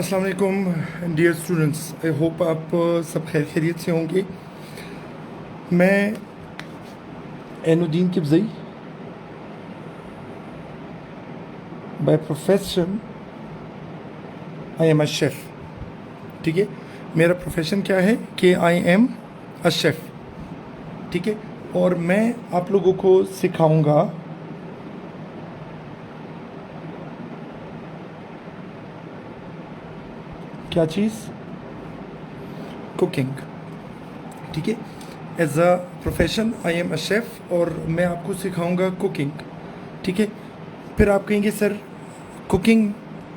अस्सलाम वालेकुम dear students, I hope आप सब खैरियत से होंगे। मैं Enuddin Kibzai, by profession I am a chef. ठीक है, मेरा प्रोफेशन क्या है कि आई एम अ शेफ़। ठीक है, और मैं आप लोगों को सिखाऊंगा क्या चीज़, कुकिंग। ठीक है, as a profession I am a chef और मैं आपको सिखाऊंगा कुकिंग। ठीक है, फिर आप कहेंगे सर कुकिंग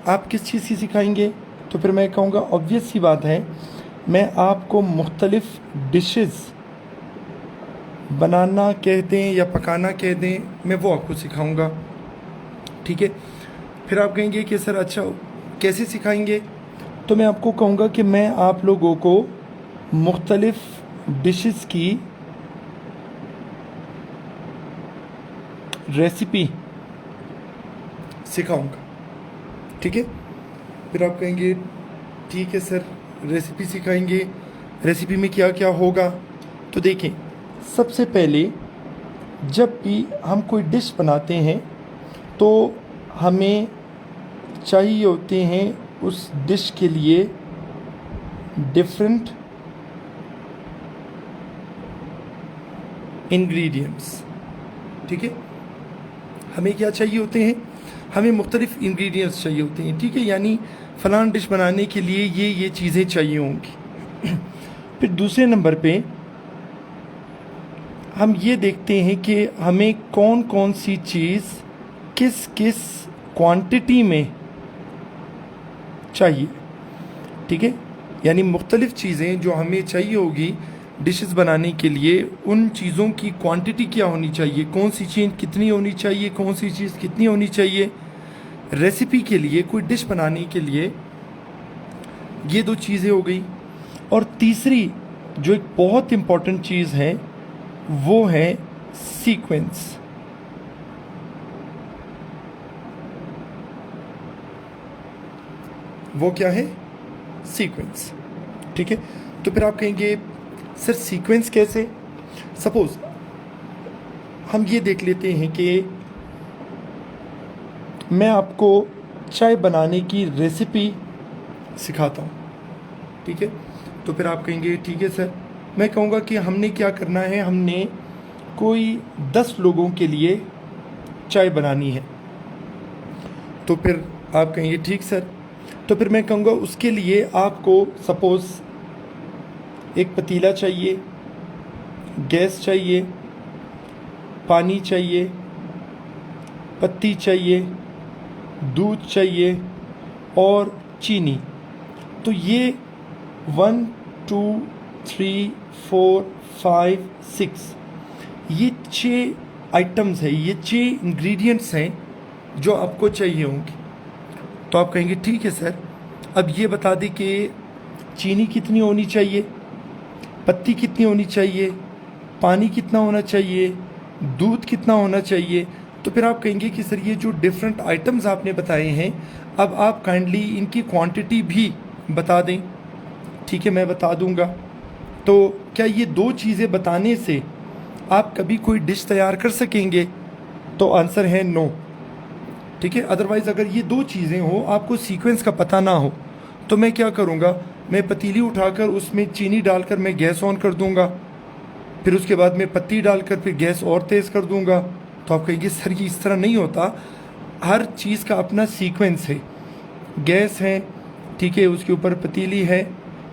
आप किस चीज़ की सिखाएंगे, तो फिर मैं कहूँगा ऑब्वियस सी बात है, मैं आपको मुख्तलिफ़ डिशेस बनाना कह दें या पकाना कह दें, मैं वो आपको सिखाऊंगा। ठीक है, फिर आप कहेंगे कि सर अच्छा कैसे सिखाएंगे, तो मैं आपको कहूँगा कि मैं आप लोगों को मुख्तलिफ़ डिशेस की रेसिपी सिखाऊंगा। ठीक है, फिर आप कहेंगे ठीक है सर रेसिपी सिखाएंगे, रेसिपी में क्या क्या होगा। तो देखें, सबसे पहले जब भी हम कोई डिश बनाते हैं तो हमें चाहिए होते हैं उस डिश के लिए डिफरेंट इंग्रेडिएंट्स। ठीक है, हमें क्या चाहिए होते हैं, हमें मुख्तलिफ़ इंग्रेडिएंट्स चाहिए होते हैं। ठीक है, यानी फ़लान डिश बनाने के लिए ये चीज़ें चाहिए होंगी। फिर दूसरे नंबर पे हम ये देखते हैं कि हमें कौन कौन सी चीज़ किस किस क्वांटिटी में चाहिए। ठीक है, यानी मुख्तलिफ़ चीज़ें जो हमें चाहिए होगी डिशेस बनाने के लिए, उन चीज़ों की क्वांटिटी क्या होनी चाहिए, कौन सी चीज़ कितनी होनी चाहिए, कौन सी चीज़ कितनी होनी चाहिए रेसिपी के लिए, कोई डिश बनाने के लिए। ये दो चीज़ें हो गई। और तीसरी जो एक बहुत इम्पॉर्टेंट चीज़ है वो है सीक्वेंस। वो क्या है, सीक्वेंस। ठीक है, तो फिर आप कहेंगे सर सीक्वेंस कैसे। सपोज हम ये देख लेते हैं कि मैं आपको चाय बनाने की रेसिपी सिखाता हूँ। ठीक है, तो फिर आप कहेंगे ठीक है सर, मैं कहूँगा कि हमने क्या करना है, हमने कोई 10 लोगों के लिए चाय बनानी है। तो फिर आप कहेंगे ठीक सर, तो फिर मैं कहूँगा उसके लिए आपको सपोज़ एक पतीला चाहिए, गैस चाहिए, पानी चाहिए, पत्ती चाहिए, दूध चाहिए और चीनी। तो ये 1 2 3 4 5 6 ये 6 आइटम्स है, ये 6 इंग्रेडिएंट्स हैं जो आपको चाहिए होंगे। तो आप कहेंगे ठीक है सर, अब ये बता दें कि चीनी कितनी होनी चाहिए, पत्ती कितनी होनी चाहिए, पानी कितना होना चाहिए, दूध कितना होना चाहिए। तो फिर आप कहेंगे कि सर ये जो डिफरेंट आइटम्स आपने बताए हैं, अब आप काइंडली इनकी क्वांटिटी भी बता दें। ठीक है, मैं बता दूंगा। तो क्या ये दो चीज़ें बताने से आप कभी कोई डिश तैयार कर सकेंगे, तो आंसर है नो। ठीक है, अदरवाइज़ अगर ये दो चीज़ें हो, आपको सीक्वेंस का पता ना हो, तो मैं क्या करूँगा, मैं पतीली उठाकर उसमें चीनी डालकर मैं गैस ऑन कर दूँगा, फिर उसके बाद मैं पत्ती डालकर फिर गैस और तेज़ कर दूँगा। तो आप कहेंगे सर ये इस तरह नहीं होता, हर चीज़ का अपना सीक्वेंस है। गैस है, ठीक है, उसके ऊपर पतीली है,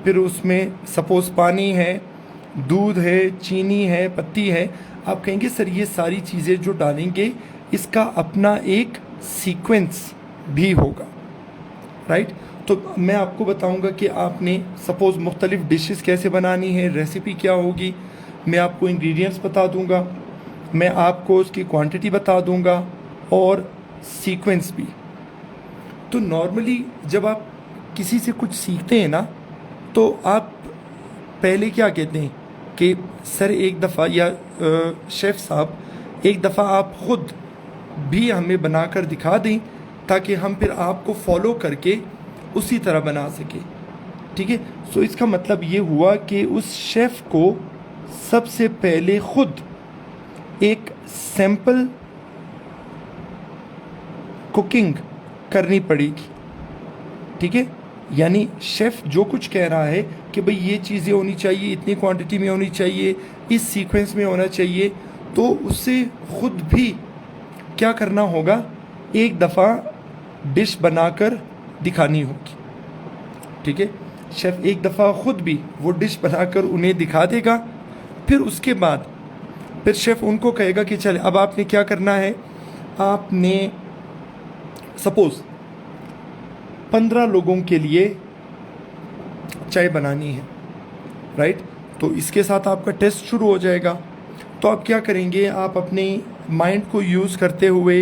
फिर उसमें सपोज़ पानी है, दूध है, चीनी है, पत्ती है। आप कहेंगे सर ये सारी चीज़ें जो डालेंगे इसका अपना एक सीक्वेंस भी होगा, राइट। तो मैं आपको बताऊंगा कि आपने सपोज़ मुख्तलिफ़ डिशेस कैसे बनानी है, रेसिपी क्या होगी, मैं आपको इंग्रेडिएंट्स बता दूंगा, मैं आपको उसकी क्वांटिटी बता दूंगा और सीक्वेंस भी। तो नॉर्मली जब आप किसी से कुछ सीखते हैं ना, तो आप पहले क्या कहते हैं कि सर एक दफ़ा, या शेफ़ साहब एक दफ़ा आप ख़ुद भी हमें बनाकर दिखा दें, ताकि हम फिर आपको फॉलो करके उसी तरह बना सके। ठीक है, सो इसका मतलब ये हुआ कि उस शेफ़ को सबसे पहले खुद एक सैंपल कुकिंग करनी पड़ेगी। ठीक है, यानी शेफ़ जो कुछ कह रहा है कि भाई ये चीज़ें होनी चाहिए, इतनी क्वांटिटी में होनी चाहिए, इस सीक्वेंस में होना चाहिए, तो उससे खुद भी क्या करना होगा, एक दफ़ा डिश बनाकर दिखानी होगी। ठीक है, शेफ़ एक दफ़ा खुद भी वो डिश बनाकर उन्हें दिखा देगा। फिर उसके बाद फिर शेफ़ उनको कहेगा कि चले अब आपने क्या करना है, आपने सपोज़ 15 लोगों के लिए चाय बनानी है, राइट। तो इसके साथ आपका टेस्ट शुरू हो जाएगा। तो आप क्या करेंगे, आप अपने माइंड को यूज़ करते हुए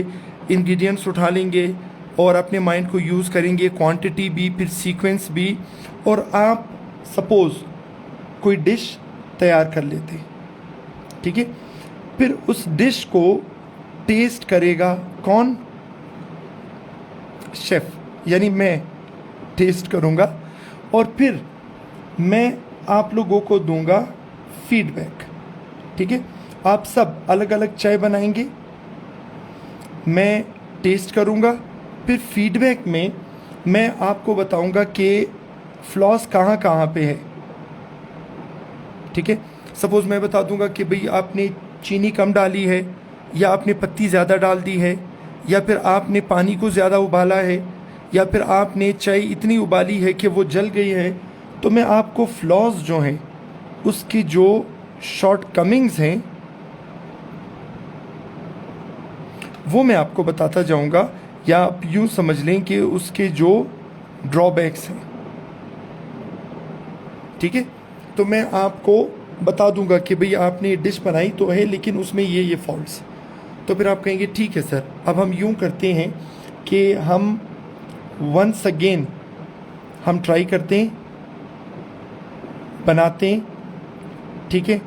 इंग्रेडिएंट्स उठा लेंगे और अपने माइंड को यूज़ करेंगे, क्वांटिटी भी, फिर सीक्वेंस भी, और आप सपोज़ कोई डिश तैयार कर लेते हैं। ठीक है, फिर उस डिश को टेस्ट करेगा कौन, शेफ़, यानी मैं टेस्ट करूँगा और फिर मैं आप लोगों को दूंगा फीडबैक। ठीक है, आप सब अलग अलग चाय बनाएंगे, मैं टेस्ट करूँगा, फिर फीडबैक में मैं आपको बताऊंगा कि फ्लॉस कहाँ कहाँ पे है। ठीक है, सपोज़ मैं बता दूंगा कि भाई आपने चीनी कम डाली है, या आपने पत्ती ज़्यादा डाल दी है, या फिर आपने पानी को ज़्यादा उबाला है, या फिर आपने चाय इतनी उबाली है कि वो जल गई है। तो मैं आपको फ्लॉज जो हैं, उसकी जो शॉर्ट कमिंग्स हैं, वो मैं आपको बताता जाऊंगा, या आप यूँ समझ लें कि उसके जो ड्रॉबैक्स हैं। ठीक है, तो मैं आपको बता दूंगा कि भाई आपने डिश बनाई तो है, लेकिन उसमें ये फॉल्ट्स। तो फिर आप कहेंगे ठीक है सर, अब हम यूँ करते हैं कि हम वंस अगेन हम ट्राई करते हैं, बनाते हैं। ठीक है,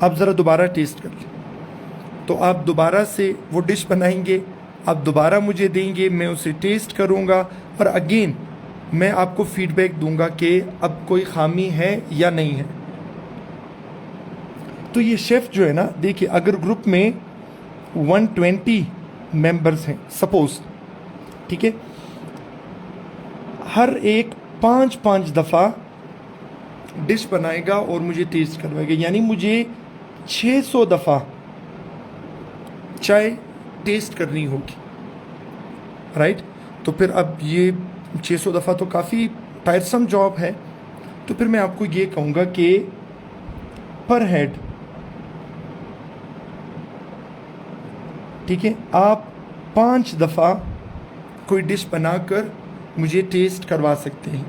आप ज़रा दोबारा टेस्ट कर लें। तो आप दोबारा से वो डिश बनाएंगे, आप दोबारा मुझे देंगे, मैं उसे टेस्ट करूँगा और अगेन मैं आपको फीडबैक दूंगा कि अब कोई खामी है या नहीं है। तो ये शेफ़ जो है ना, देखिए अगर ग्रुप में 120 मेंबर्स हैं सपोज, ठीक है, हर एक 5-5 दफ़ा डिश बनाएगा और मुझे टेस्ट करवाएगा, यानी मुझे 600 दफ़ा चाय टेस्ट करनी होगी, राइट। तो फिर अब ये 600 दफ़ा तो काफ़ी टायरसम जॉब है। तो फिर मैं आपको ये कहूँगा कि पर हेड, ठीक है, आप 5 दफ़ा कोई डिश बनाकर मुझे टेस्ट करवा सकते हैं।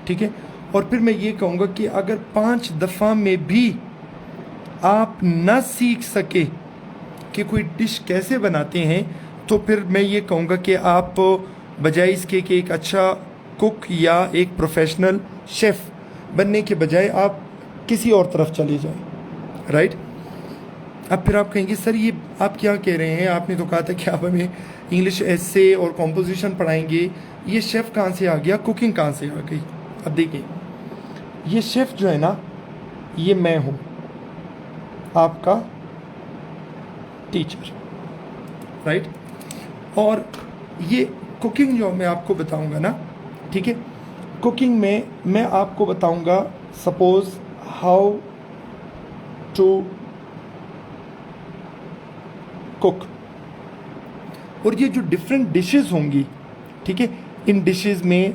ठीक है, और फिर मैं ये कहूँगा कि अगर 5 दफ़ा में भी आप ना सीख सके कि कोई डिश कैसे बनाते हैं, तो फिर मैं ये कहूँगा कि आप बजाय इसके कि एक अच्छा कुक या एक प्रोफेशनल शेफ़ बनने के बजाय आप किसी और तरफ चले जाएं, राइट। अब फिर आप कहेंगे सर ये आप क्या कह रहे हैं, आपने तो कहा था कि आप हमें इंग्लिश एसे और कॉम्पोजिशन पढ़ाएंगे, ये शेफ़ कहाँ से आ गया, कुकिंग कहाँ से आ गई। अब देखिए, ये शेफ़ जो है ना, ये मैं हूँ, आपका टीचर, राइट। और ये कुकिंग जो मैं आपको बताऊंगा ना, ठीक है, कुकिंग में मैं आपको बताऊंगा सपोज हाउ टू कुक, और ये जो डिफरेंट डिशेस होंगी, ठीक है, इन डिशेस में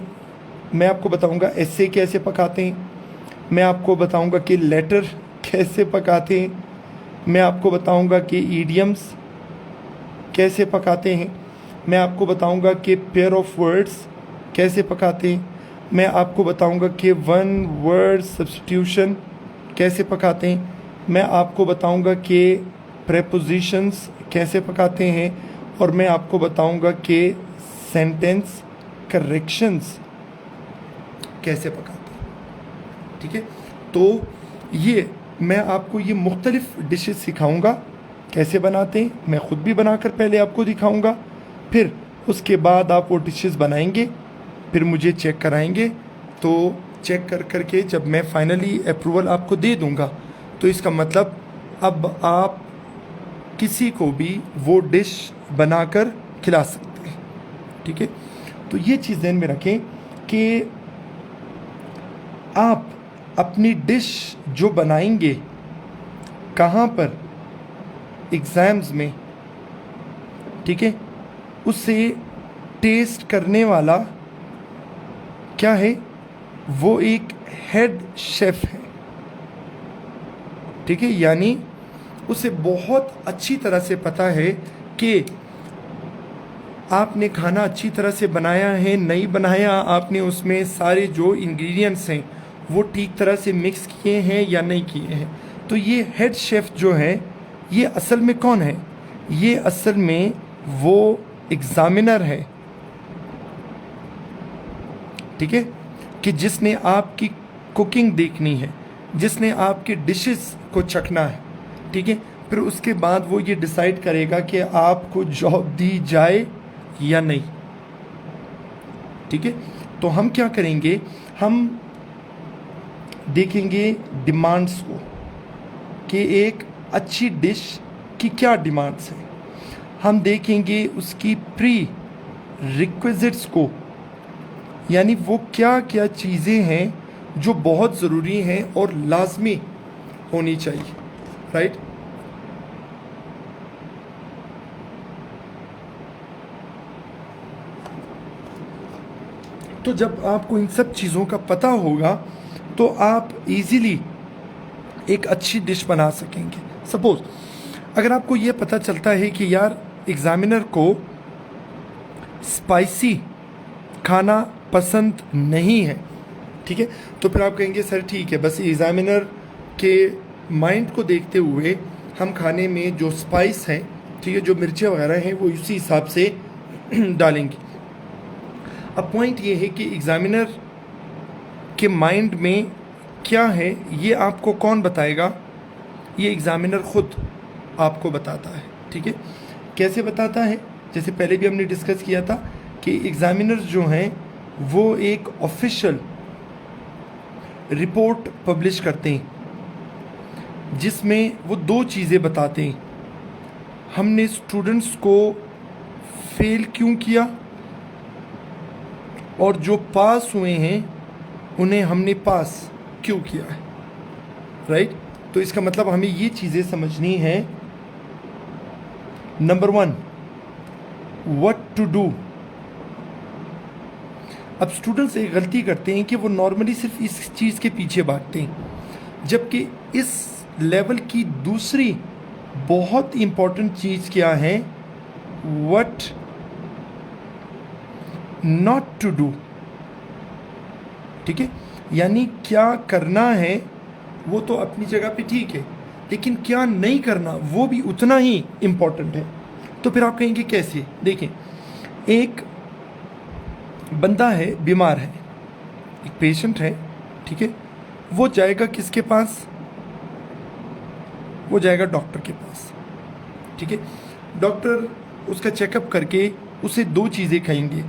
मैं आपको बताऊंगा ऐसे कैसे पकाते हैं, मैं आपको बताऊंगा कि लेटर कैसे पकाते हैं, मैं आपको बताऊंगा कि ईडियम्स कैसे पकाते हैं, मैं आपको बताऊंगा कि पेयर ऑफ वर्ड्स कैसे पकाते हैं, मैं आपको बताऊंगा कि वन वर्ड सब्स्टिट्यूशन कैसे पकाते हैं, मैं आपको बताऊंगा कि प्रेपोजिशंस कैसे पकाते हैं, और मैं आपको बताऊंगा कि सेंटेंस करेक्शंस कैसे पकाते हैं। ठीक है, तो ये मैं आपको ये मुख्तलिफ़ डिशेस सिखाऊंगा कैसे बनाते हैं, मैं ख़ुद भी बनाकर पहले आपको दिखाऊंगा, फिर उसके बाद आप वो डिशेस बनाएंगे फिर मुझे चेक कराएंगे। तो चेक कर करके जब मैं फाइनली अप्रूवल आपको दे दूंगा तो इसका मतलब अब आप किसी को भी वो डिश बनाकर खिला सकते हैं। ठीक है, तो ये चीज़ ध्यान में रखें कि आप अपनी डिश जो बनाएंगे कहाँ पर, एग्ज़ाम्स में, ठीक है, उसे टेस्ट करने वाला क्या है, वो एक हेड शेफ है। ठीक है, यानी उसे बहुत अच्छी तरह से पता है कि आपने खाना अच्छी तरह से बनाया है नहीं बनाया, आपने उसमें सारे जो इंग्रेडिएंट्स हैं वो ठीक तरह से मिक्स किए हैं या नहीं किए हैं। तो ये हेड शेफ जो है ये असल में कौन है, ये असल में वो एग्जामिनर है। ठीक है, कि जिसने आपकी कुकिंग देखनी है, जिसने आपके डिशेस को चखना है। ठीक है, फिर उसके बाद वो ये डिसाइड करेगा कि आपको जॉब दी जाए या नहीं। ठीक है, तो हम क्या करेंगे, हम देखेंगे डिमांड्स को कि एक अच्छी डिश की क्या डिमांड्स हैं। हम देखेंगे उसकी प्री रिक्विजिट्स को, यानी वो क्या क्या चीज़ें हैं जो बहुत ज़रूरी हैं और लाजमी होनी चाहिए। राइट, तो जब आपको इन सब चीज़ों का पता होगा तो आप इजीली एक अच्छी डिश बना सकेंगे। सपोज अगर आपको ये पता चलता है कि यार एग्ज़ामिनर को स्पाइसी खाना पसंद नहीं है, ठीक है, तो फिर आप कहेंगे सर ठीक है, बस एग्ज़ामिनर के माइंड को देखते हुए हम खाने में जो स्पाइस हैं, ठीक है, जो मिर्चें वगैरह हैं वो उसी हिसाब से डालेंगे। अब पॉइंट ये है कि एग्ज़ामिनर के माइंड में क्या है ये आपको कौन बताएगा, ये एग्ज़ामिनर ख़ुद आपको बताता है। ठीक है, कैसे बताता है, जैसे पहले भी हमने डिस्कस किया था कि एग्ज़ामिनर जो हैं वो एक ऑफिशियल रिपोर्ट पब्लिश करते हैं जिसमें वो दो चीज़ें बताते हैं, हमने स्टूडेंट्स को फेल क्यों किया और जो पास हुए हैं उन्हें हमने पास क्यों किया है। राइट, तो इसका मतलब हमें ये चीज़ें समझनी है। Number 1, what to do. अब स्टूडेंट्स एक गलती करते हैं कि वो नॉर्मली सिर्फ इस चीज़ के पीछे भागते हैं, जबकि इस लेवल की दूसरी बहुत इम्पॉर्टेंट चीज़ क्या है, व्हाट नॉट टू डू। ठीक है, यानी क्या करना है वो तो अपनी जगह पे ठीक है, लेकिन क्या नहीं करना वो भी उतना ही इम्पॉर्टेंट है। तो फिर आप कहेंगे कैसे, देखें, एक बंदा है, बीमार है, एक पेशेंट है, ठीक है, वो जाएगा किसके पास, वो जाएगा डॉक्टर के पास। ठीक है, डॉक्टर उसका चेकअप करके उसे दो चीज़ें कहेंगे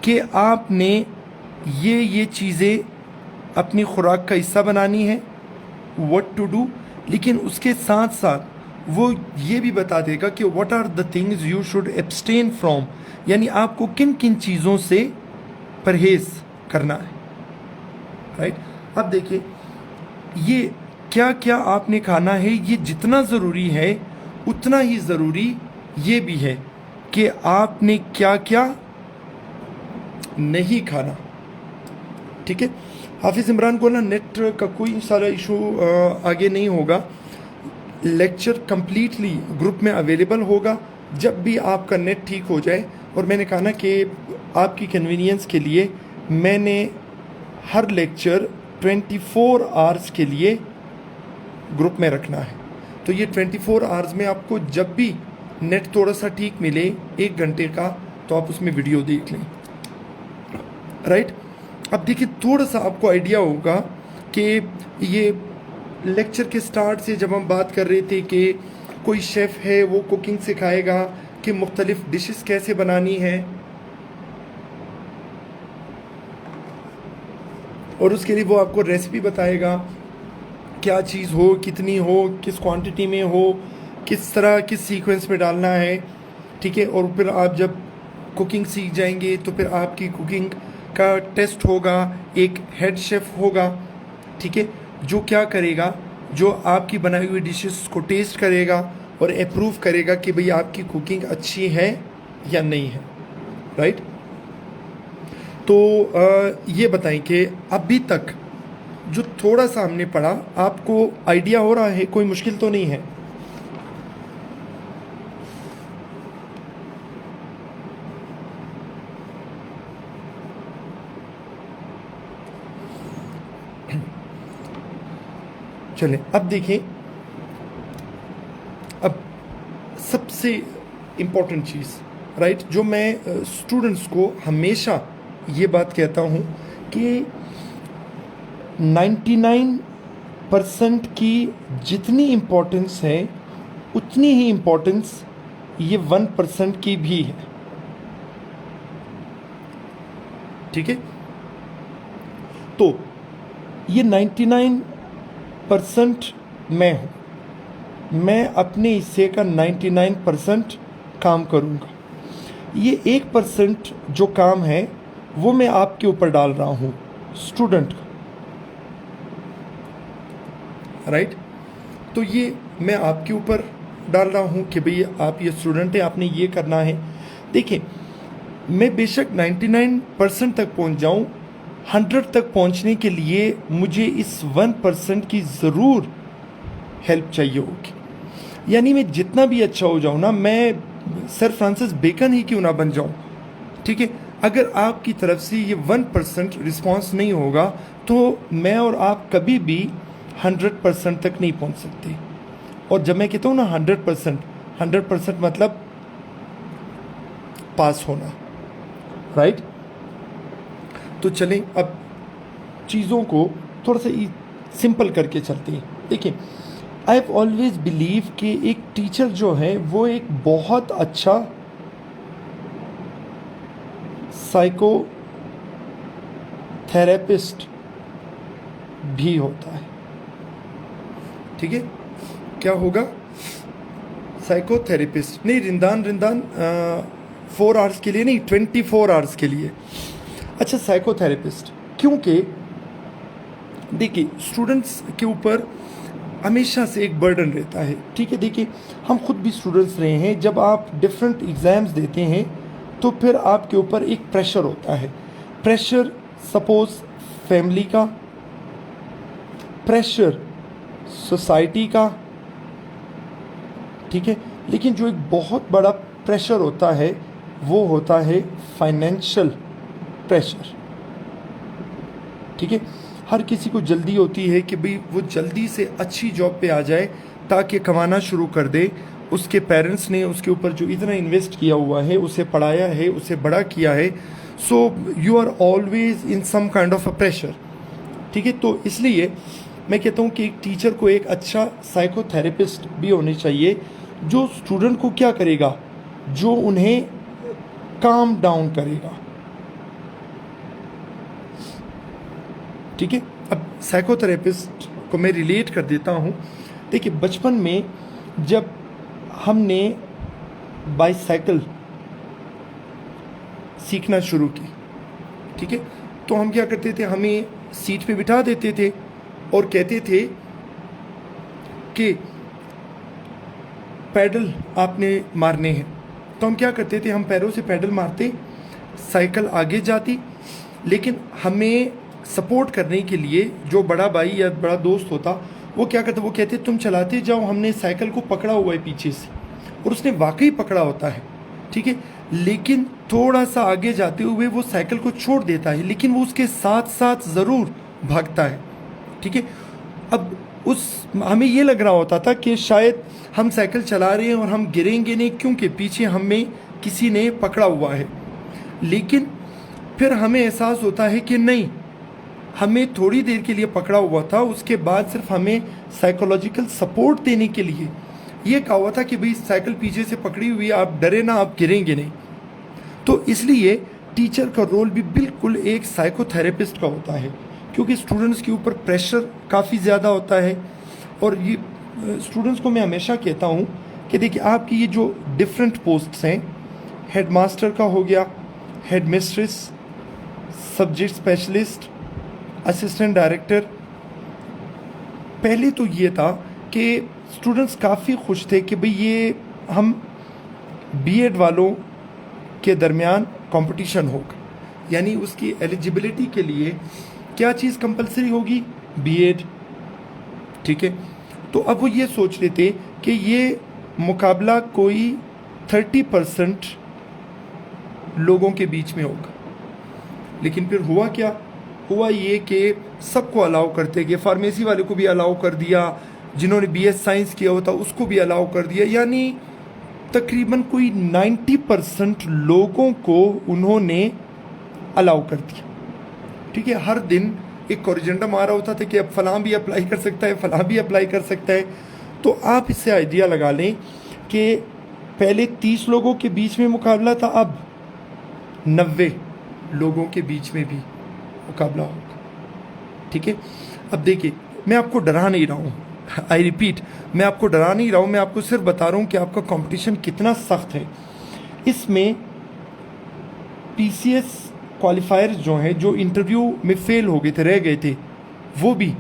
कि आपने ये चीज़ें अपनी खुराक का हिस्सा बनानी है, व्हाट टू डू, लेकिन उसके साथ साथ वो ये भी बता देगा कि what are the things you should abstain from, यानी आपको किन किन चीज़ों से परहेज करना है। राइट, अब देखिए ये क्या क्या आपने खाना है, ये जितना ज़रूरी है उतना ही ज़रूरी ये भी है कि आपने क्या क्या नहीं खाना। ठीक है, हाफिज़ इमरान को ना नेट का कोई सारा इशू आगे नहीं होगा, लेक्चर कम्प्लीटली ग्रुप में अवेलेबल होगा जब भी आपका नेट ठीक हो जाए। और मैंने कहा ना कि आपकी कन्वीनियंस के लिए मैंने हर लेक्चर 24 आवर्स के लिए ग्रुप में रखना है। तो ये 24 आवर्स में आपको जब भी नेट थोड़ा सा ठीक मिले 1 घंटे का, तो आप उसमें वीडियो देख लें। राइट, अब देखिए थोड़ा सा आपको आइडिया होगा कि ये लेक्चर के स्टार्ट से जब हम बात कर रहे थे कि कोई शेफ़ है वो कुकिंग सिखाएगा कि मुख्तलिफ़ डिशेस कैसे बनानी है, और उसके लिए वो आपको रेसिपी बताएगा, क्या चीज़ हो, कितनी हो, किस क्वांटिटी में हो, किस तरह किस सीक्वेंस में डालना है, ठीक है। और फिर आप जब कुकिंग सीख जाएंगे तो फिर आपकी कुकिंग का टेस्ट होगा, एक हेड शेफ़ होगा, ठीक है, जो क्या करेगा, जो आपकी बनाई हुई डिशेस को टेस्ट करेगा और अप्रूव करेगा कि भाई आपकी कुकिंग अच्छी है या नहीं है, राइट। तो ये बताएं कि अभी तक जो थोड़ा सा हमने पढ़ा आपको आइडिया हो रहा है, कोई मुश्किल तो नहीं है? चलें अब देखें, अब सबसे इम्पोर्टेंट चीज़, राइट, जो मैं स्टूडेंट्स को हमेशा ये बात कहता हूँ कि 99% की जितनी इम्पोर्टेंस है उतनी ही इम्पोर्टेंस ये 1% की भी है, ठीक है। तो ये 99% मैं हूँ, मैं अपने हिस्से का 99% काम करूँगा। ये 1% जो काम है वो मैं आपके ऊपर डाल रहा हूँ, स्टूडेंट का, राइट। तो ये मैं आपके ऊपर डाल रहा हूँ कि भाई आप ये स्टूडेंट हैं, आपने ये करना है। देखिए, मैं बेशक 99% तक पहुँच जाऊँ, 100 तक पहुँचने के लिए मुझे इस 1% की ज़रूर हेल्प चाहिए होगी। यानी मैं जितना भी अच्छा हो जाऊँ ना, मैं सर फ्रांसिस बेकन ही क्यों ना बन जाऊँ, ठीक है, अगर आपकी तरफ से ये 1% रिस्पॉन्स नहीं होगा तो मैं और आप कभी भी 100% तक नहीं पहुँच सकते। और जब मैं कहता हूँ ना 100% मतलब पास होना, राइट। तो चलें अब चीज़ों को थोड़ा सा सिंपल करके चलते हैं। देखिए, आई हैव ऑलवेज बिलीव कि एक टीचर जो है वो एक बहुत अच्छा साइकोथेरेपिस्ट भी होता है, ठीक है। क्या होगा? साइकोथेरेपिस्ट नहीं, रिंदान 4 आवर्स के लिए नहीं, 24 आवर्स के लिए। अच्छा, साइकोथेरेपिस्ट, क्योंकि देखिए स्टूडेंट्स के ऊपर हमेशा से एक बर्डन रहता है, ठीक है। देखिए, हम खुद भी स्टूडेंट्स रहे हैं, जब आप डिफरेंट एग्ज़ाम्स देते हैं तो फिर आपके ऊपर एक प्रेशर होता है। प्रेशर सपोज फैमिली का, प्रेशर सोसाइटी का, ठीक है, लेकिन जो एक बहुत बड़ा प्रेशर होता है वो होता है फाइनेंशियल प्रेशर, ठीक है। हर किसी को जल्दी होती है कि भाई वो जल्दी से अच्छी जॉब पे आ जाए ताकि कमाना शुरू कर दे। उसके पेरेंट्स ने उसके ऊपर जो इतना इन्वेस्ट किया हुआ है, उसे पढ़ाया है, उसे बड़ा किया है, so you are always in some kind of a pressure, ठीक है। तो इसलिए मैं कहता हूँ कि एक टीचर को एक अच्छा साइकोथेरेपिस्ट भी होने चाहिए, जो स्टूडेंट को क्या करेगा, जो उन्हें काम डाउन करेगा, ठीक है। अब साइकोथेरेपिस्ट को मैं रिलेट कर देता हूँ। देखिए, बचपन में जब हमने बाइसाइकिल सीखना शुरू की, ठीक है, तो हम क्या करते थे, हमें सीट पे बिठा देते थे और कहते थे कि पैडल आपने मारने हैं। तो हम क्या करते थे, हम पैरों से पैडल मारते, साइकिल आगे जाती, लेकिन हमें सपोर्ट करने के लिए जो बड़ा भाई या बड़ा दोस्त होता वो क्या करता, वो कहते तुम चलाते जाओ, हमने साइकिल को पकड़ा हुआ है पीछे से, और उसने वाकई पकड़ा होता है, ठीक है, लेकिन थोड़ा सा आगे जाते हुए वो साइकिल को छोड़ देता है, लेकिन वो उसके साथ साथ ज़रूर भागता है, ठीक है। अब हमें ये लग रहा होता था कि शायद हम साइकिल चला रहे हैं और हम गिरेंगे नहीं, क्योंकि पीछे हमें किसी ने पकड़ा हुआ है। लेकिन फिर हमें एहसास होता है कि नहीं, हमें थोड़ी देर के लिए पकड़ा हुआ था, उसके बाद सिर्फ हमें साइकोलॉजिकल सपोर्ट देने के लिए ये कहा हुआ था कि भाई साइकिल पीछे से पकड़ी हुई है, आप डरे ना, आप गिरेंगे नहीं। तो इसलिए टीचर का रोल भी बिल्कुल एक साइकोथेरेपिस्ट का होता है, क्योंकि स्टूडेंट्स के ऊपर प्रेशर काफ़ी ज़्यादा होता है। और ये स्टूडेंट्स को मैं हमेशा कहता हूँ कि देखिए आपकी ये जो डिफरेंट पोस्ट्स हैं, हेड मास्टर का हो गया, head mistress, subject specialist, assistant director. पहले तो ये था कि स्टूडेंट्स काफ़ी खुश थे कि भाई ये हम बीएड वालों के दरमियान कंपटीशन होगा, यानी उसकी एलिजिबिलिटी के लिए क्या चीज़ कंपलसरी होगी, बीएड। ठीक है, तो अब वो ये सोच रहे थे कि ये मुकाबला कोई 30% लोगों के बीच में होगा। लेकिन फिर हुआ क्या, हुआ ये कि सबको अलाउ करते गए, फार्मेसी वाले को भी अलाउ कर दिया, जिन्होंने बीएस साइंस किया होता उसको भी अलाउ कर दिया, यानी तकरीबन कोई 90% लोगों को उन्होंने अलाउ कर दिया। ठीक है, हर दिन एक कोरिजेंडम आ रहा होता था कि अब फलां भी अप्लाई कर सकता है, फलां भी अप्लाई कर सकता है। तो आप इससे आइडिया लगा लें कि पहले 30 लोगों के बीच में मुकाबला था, अब 90 लोगों के बीच में भी मुकाबला होगा। ठीक है, अब देखिए मैं आपको डरा नहीं रहा हूँ, आई रिपीट, मैं आपको डरा नहीं रहा हूँ, मैं आपको सिर्फ बता रहा हूँ कि आपका कंपटीशन कितना सख्त है। इसमें पीसीएस क्वालिफायर्स जो हैं, जो इंटरव्यू में फेल हो गए थे, रह गए थे, वो भी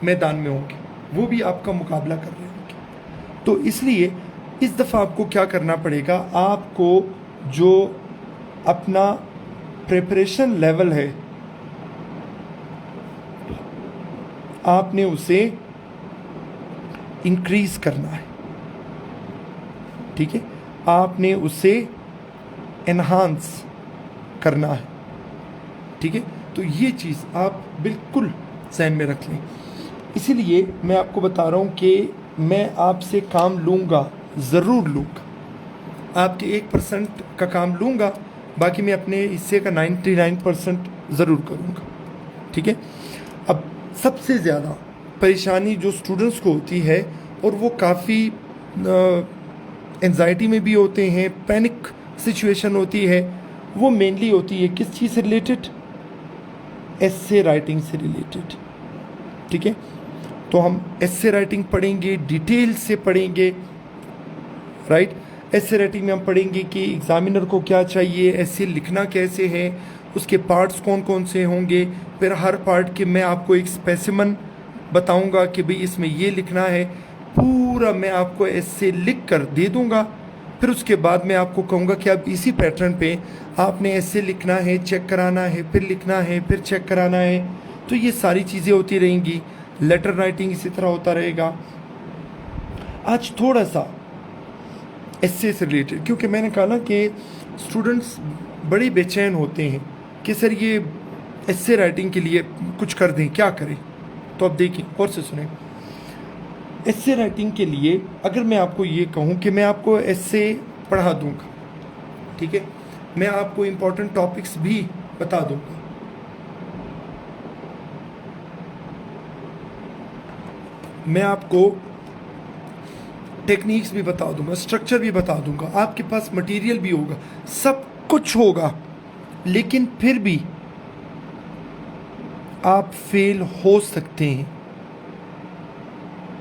मैदान में होंगे, वो भी आपका मुकाबला कर रहे होंगे। तो इसलिए इस दफ़ा आपको क्या करना पड़ेगा, आपको जो अपना प्रिपरेशन लेवल है आपने उसे इंक्रीज करना है। ठीक है, आपने उसे एनहांस करना है। ठीक है, तो ये चीज़ आप बिल्कुल ज़हन में रख लें। इसीलिए मैं आपको बता रहा हूँ कि मैं आपसे काम लूँगा, ज़रूर लूँगा, आपके 1% का काम लूँगा, बाकी मैं अपने हिस्से का 99% ज़रूर करूँगा। ठीक है, अब सबसे ज़्यादा परेशानी जो स्टूडेंट्स को होती है, और वो काफ़ी एंजाइटी में भी होते हैं, पैनिक सिचुएशन होती है, वो मेनली होती है किस चीज़ से रिलेटेड, एस्से राइटिंग से रिलेटेड। ठीक है, तो हम एस्से राइटिंग पढ़ेंगे, डिटेल से पढ़ेंगे, राइट। एस्से राइटिंग में हम पढ़ेंगे कि एग्जामिनर को क्या चाहिए, एस्से लिखना कैसे है, उसके पार्ट्स कौन कौन से होंगे, फिर हर पार्ट के मैं आपको एक स्पेसिमन बताऊंगा कि भाई इसमें ये लिखना है, पूरा मैं आपको एस्से लिख कर दे दूंगा। फिर उसके बाद मैं आपको कहूँगा कि अब इसी पैटर्न पे आपने एस्से लिखना है, चेक कराना है, फिर लिखना है, फिर चेक कराना है। तो ये सारी चीज़ें होती रहेंगी। लेटर राइटिंग इसी तरह होता रहेगा। आज थोड़ा सा एस्से से रिलेटेड, क्योंकि मैंने कहा ना कि स्टूडेंट्स बड़े बेचैन होते हैं कि सर ये एस्से राइटिंग के लिए कुछ कर दें, क्या करें। तो अब देखिए और से सुने, एस्से राइटिंग के लिए अगर मैं आपको ये कहूँ कि मैं आपको एस्से पढ़ा दूँगा, ठीक है, मैं आपको इम्पोर्टेंट टॉपिक्स भी बता दूँगा, मैं आपको टेक्निक्स भी बता दूंगा, स्ट्रक्चर भी बता दूंगा, आपके पास मटेरियल भी होगा, सब कुछ होगा, लेकिन फिर भी आप फेल हो सकते हैं,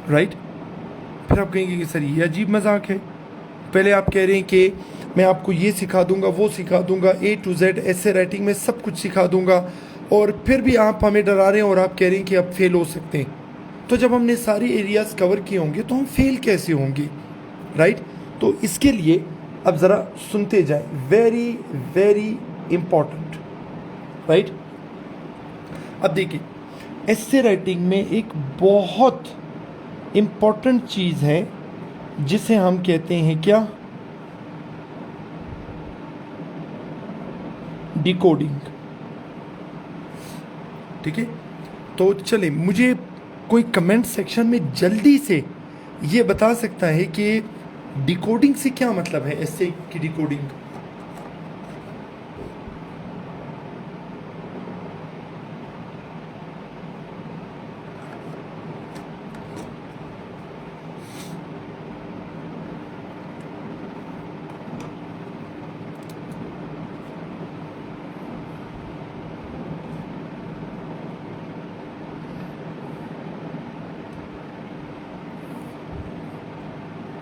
राइट। फिर आप कहेंगे कि सर ये अजीब मजाक है, पहले आप कह रहे हैं कि मैं आपको ये सिखा दूंगा, वो सिखा दूंगा, A to Z essay writing में सब कुछ सिखा दूंगा, और फिर भी आप हमें डरा रहे हैं और आप कह रहे हैं कि आप फेल हो सकते हैं। तो जब हमने सारे एरियाज़ कवर किए होंगे तो हम फेल कैसे होंगे, राइट। तो इसके लिए अब ज़रा सुनते जाएं, वेरी वेरी इम्पॉर्टेंट, राइट। अब देखिए एस्से राइटिंग में एक बहुत इम्पॉर्टेंट चीज़ है जिसे हम कहते हैं क्या, डिकोडिंग। ठीक है, तो चले मुझे कोई कमेंट सेक्शन में जल्दी से ये बता सकता है कि डिकोडिंग से क्या मतलब है, एस्से की डिकोडिंग।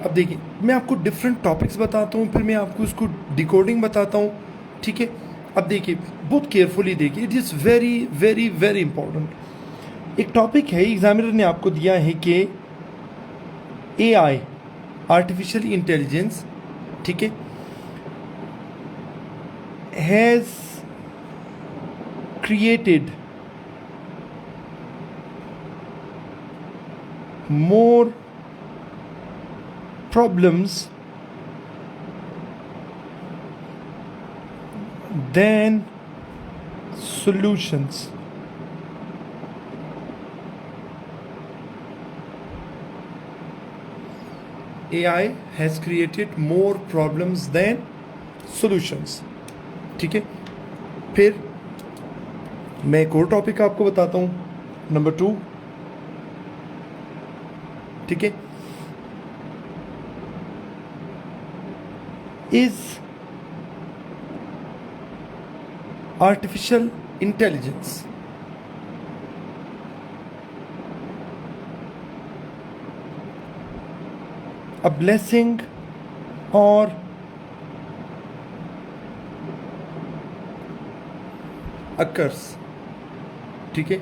अब देखिए, मैं आपको डिफरेंट टॉपिक्स बताता हूँ, फिर मैं आपको उसको डिकोडिंग बताता हूँ, ठीक है। अब देखिए, बहुत केयरफुली देखिए, it is very very very important. एक टॉपिक है, एग्जामिनर ने आपको दिया है कि AI, आर्टिफिशियल इंटेलिजेंस, ठीक है, has created more problems than solutions. AI has created more problems than solutions. ठीक है। फिर मैं एक और टॉपिक आपको बताता हूँ, नंबर 2, ठीक है। Is artificial intelligence a blessing or a curse, ठीक है।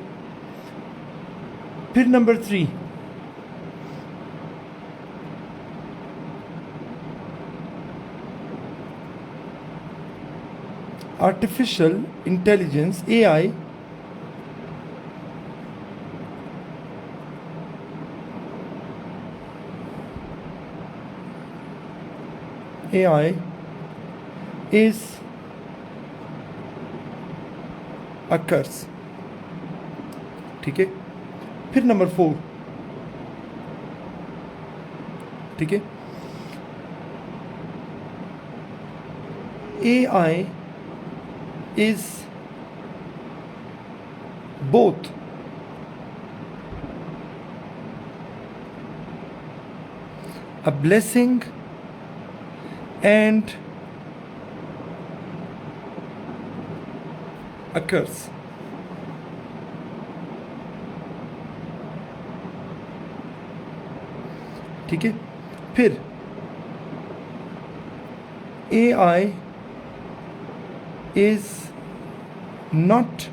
फिर number 3, artificial intelligence AI is a curse, ठीक है। फिर नंबर 4, ठीक है, AI is both a blessing and a curse, ठीक है। फिर AI is not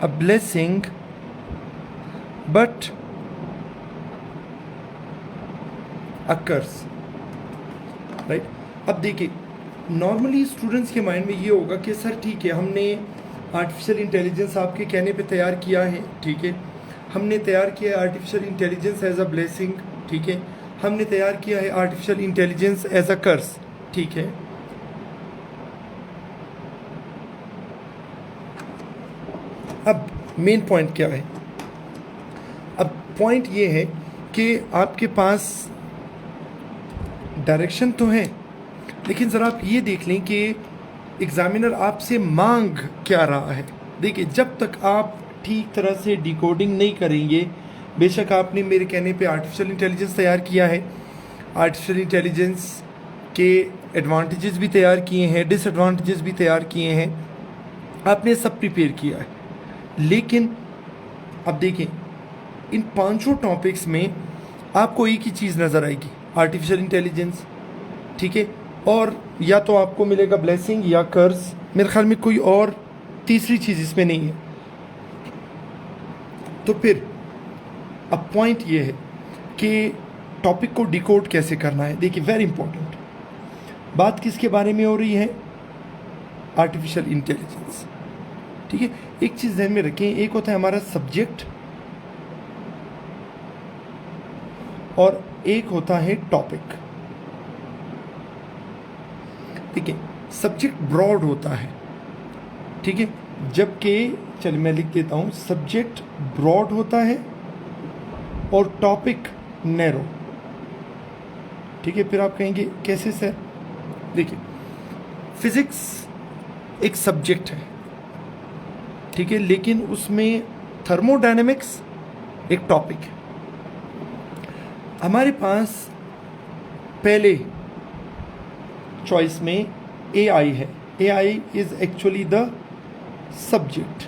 a blessing but a curse, right. अब देखिए, नॉर्मली स्टूडेंट्स के माइंड में ये होगा कि सर ठीक है, हमने आर्टिफिशियल इंटेलिजेंस आपके कहने पे तैयार किया है, ठीक है, हमने तैयार किया है artificial intelligence as a blessing, ठीक है, हमने तैयार किया है artificial intelligence as a curse, ठीक है। अब मेन पॉइंट क्या है? अब पॉइंट ये है कि आपके पास डायरेक्शन तो है, लेकिन ज़रा आप ये देख लें कि एग्ज़ामिनर आपसे मांग क्या रहा है। देखिए, जब तक आप ठीक तरह से डिकोडिंग नहीं करेंगे, बेशक आपने मेरे कहने पे आर्टिफिशियल इंटेलिजेंस तैयार किया है, आर्टिफिशियल इंटेलिजेंस के एडवांटेजेस भी तैयार किए हैं, डिसएडवांटेजेस भी तैयार किए हैं, आपने सब प्रिपेयर किया है, लेकिन अब देखें, इन 5 टॉपिक्स में आपको एक ही चीज़ नज़र आएगी, आर्टिफिशियल इंटेलिजेंस, ठीक है, और या तो आपको मिलेगा ब्लेसिंग या कर्स। मेरे ख्याल में कोई और तीसरी चीज़ इसमें नहीं है। तो फिर अब पॉइंट ये है कि टॉपिक को डिकोड कैसे करना है। देखिए, वेरी इंपॉर्टेंट बात किसके बारे में हो रही है? आर्टिफिशियल इंटेलिजेंस, ठीक है। एक चीज़ ध्यान में रखें, एक होता है हमारा सब्जेक्ट और एक होता है टॉपिक, ठीक है। सब्जेक्ट ब्रॉड होता है, ठीक है, जबकि चलिए मैं लिख देता हूँ, सब्जेक्ट ब्रॉड होता है और टॉपिक नैरो, ठीक है। फिर आप कहेंगे कैसे सर? देखिए, फिज़िक्स एक सब्जेक्ट है, ठीक है, लेकिन उसमें थर्मोडायनेमिक्स एक टॉपिक है। हमारे पास पहले चॉइस में AI है, AI is actually the subject,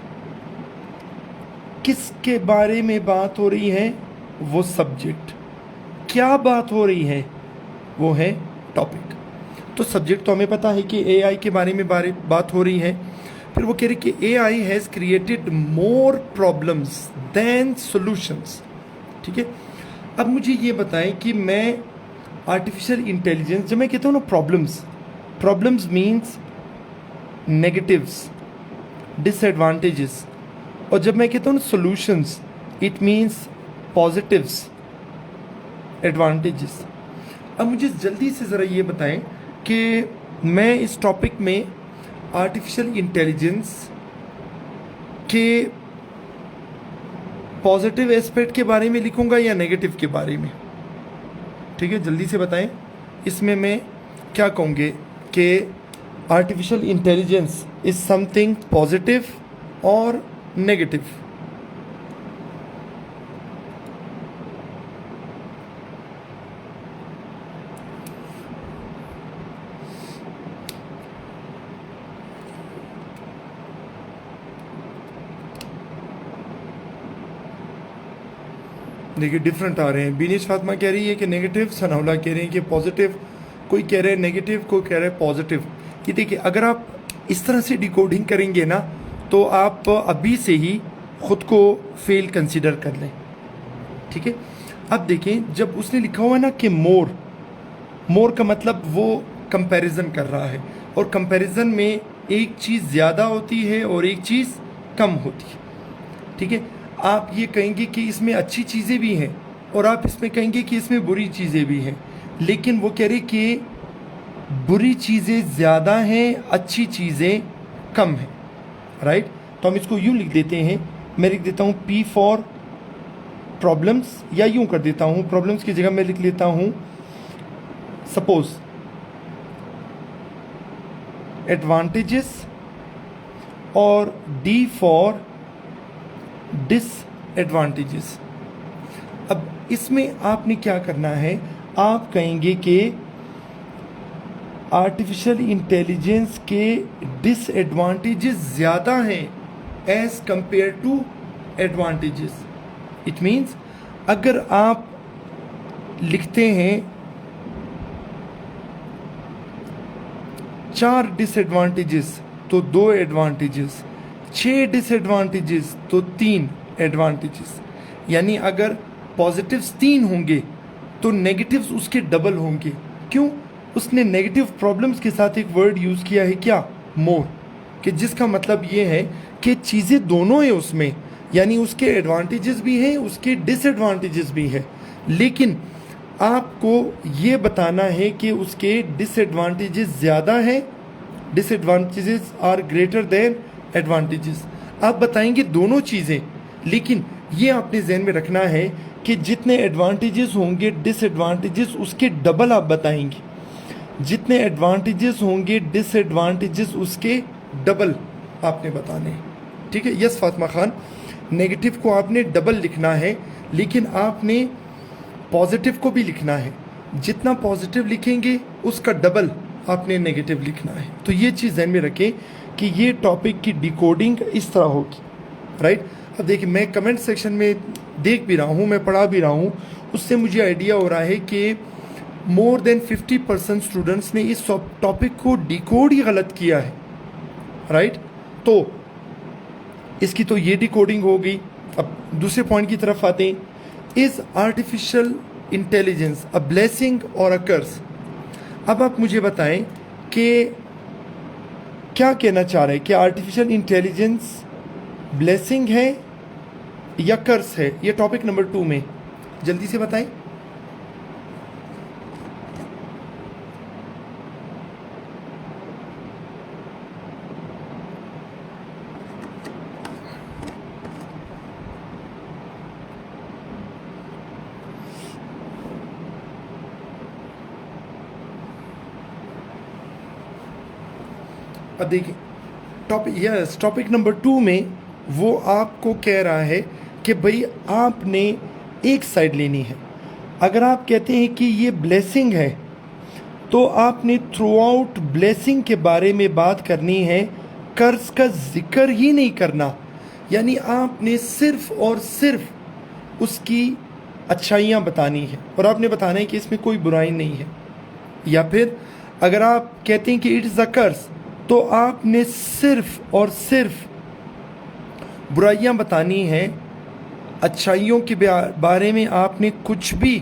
किसके बारे में बात हो रही है? वो सब्जेक्ट। क्या बात हो रही है? वो है टॉपिक। तो सब्जेक्ट तो हमें पता है कि एआई के बारे में बात हो रही है। फिर वो कह रही कि AI has created more problems than solutions. ठीक है, अब मुझे ये बताएं कि मैं आर्टिफिशियल इंटेलिजेंस, जब मैं कहता हूँ ना प्रॉब्लम्स मीन्स नेगेटिव्स, डिसएडवांटेजेस, और जब मैं कहता हूँ solutions it means positives, advantages. अब मुझे जल्दी से ज़रा ये बताएं कि मैं इस टॉपिक में आर्टिफिशियल इंटेलिजेंस के पॉजिटिव एस्पेक्ट के बारे में लिखूंगा या नेगेटिव के बारे में? ठीक है, जल्दी से बताएं इसमें मैं क्या कहूँगे कि artificial intelligence is something positive और नेगेटिव। देखिए डिफरेंट आ रहे हैं। बीनिश फातिमा कह रही है कि नेगेटिव, सनाउल्लाह कह रहे हैं कि पॉजिटिव, कोई कह रहे हैं नेगेटिव, कोई कह रहे हैं पॉजिटिव। कि देखिए अगर आप इस तरह से डिकोडिंग करेंगे ना तो आप अभी से ही खुद को फेल कंसीडर कर लें। ठीक है, अब देखें जब उसने लिखा हुआ है ना कि मोर का मतलब वो कंपैरिजन कर रहा है, और कंपैरिजन में एक चीज़ ज़्यादा होती है और एक चीज़ कम होती है। ठीक है, आप ये कहेंगे कि इसमें अच्छी चीज़ें भी हैं और आप इसमें कहेंगे कि इसमें बुरी चीज़ें भी हैं, लेकिन वो कह रहे कि बुरी चीज़ें ज़्यादा हैं, अच्छी चीज़ें कम हैं। राइट, तो हम इसको यूँ लिख देते हैं। मैं लिख देता हूँ P फॉर प्रॉब्लम्स, या यूँ कर देता हूँ प्रॉब्लम्स की जगह मैं लिख लेता हूँ सपोज एडवांटेजेस, और D फॉर डिसएडवांटेजेस। अब इसमें आपने क्या करना है, आप कहेंगे कि आर्टिफिशियल इंटेलिजेंस के डिसएडवांटेजेस ज़्यादा हैं as compare to advantages. It means अगर आप लिखते हैं 4 डिसएडवांटेजेस तो 2 एडवांटेजेस, 6 डिसएडवांटेजेस तो 3 एडवांटेजेस। यानी अगर पॉजिटिव्स 3 होंगे तो नेगेटिव्स उसके डबल होंगे। क्यों? उसने नेगेटिव प्रॉब्लम्स के साथ एक वर्ड यूज़ किया है, क्या? मोर, कि जिसका मतलब ये है कि चीज़ें दोनों हैं उसमें, यानी उसके एडवांटेजेस भी हैं, उसके डिसएडवांटेजेस भी हैं, लेकिन आपको ये बताना है कि उसके डिसएडवांटेजेस ज़्यादा हैं, disadvantages are greater than advantages. आप बताएंगे दोनों चीज़ें, लेकिन ये आपने जहन में रखना है कि जितने एडवांटेजेस होंगे डिसएडवांटेजेस उसके डबल आप बताएंगे, जितने एडवांटेजेस होंगे डिसएडवांटेजेस उसके डबल आपने बताने हैं। ठीक है, यस फातिमा खान, नेगेटिव को आपने डबल लिखना है, लेकिन आपने पॉजिटिव को भी लिखना है। जितना पॉजिटिव लिखेंगे उसका डबल आपने नेगेटिव लिखना है। तो ये चीज़ ध्यान में रखें कि ये टॉपिक की डिकोडिंग इस तरह होगी। राइट, अब देखिए मैं कमेंट सेक्शन में देख भी रहा हूँ, मैं पढ़ा भी रहा हूँ, उससे मुझे आइडिया हो रहा है कि मोर देन 50% स्टूडेंट्स ने इस टॉपिक को डिकोड ही गलत किया है। राइट, तो इसकी तो ये डिकोडिंग हो गई। अब दूसरे पॉइंट की तरफ आते हैं, is artificial intelligence a blessing और अ कर्स। अब आप मुझे बताएं कि क्या कहना चाह रहे हैं, कि आर्टिफिशियल इंटेलिजेंस ब्लेसिंग है या कर्स है? ये टॉपिक नंबर 2 में जल्दी से बताएं। अब देखिए टॉपिक नंबर 2 में वो आपको कह रहा है कि भाई आपने एक साइड लेनी है। अगर आप कहते हैं कि ये ब्लेसिंग है तो आपने थ्रू आउट ब्लेसिंग के बारे में बात करनी है, कर्ज का जिक्र ही नहीं करना। यानी आपने सिर्फ और सिर्फ उसकी अच्छाइयाँ बतानी है और आपने बताना है कि इसमें कोई बुराई नहीं है। या फिर अगर आप कहते हैं कि इट इज़ अ कर्स, तो आपने सिर्फ और सिर्फ बुराइयां बतानी है, अच्छाइयों के बारे में आपने कुछ भी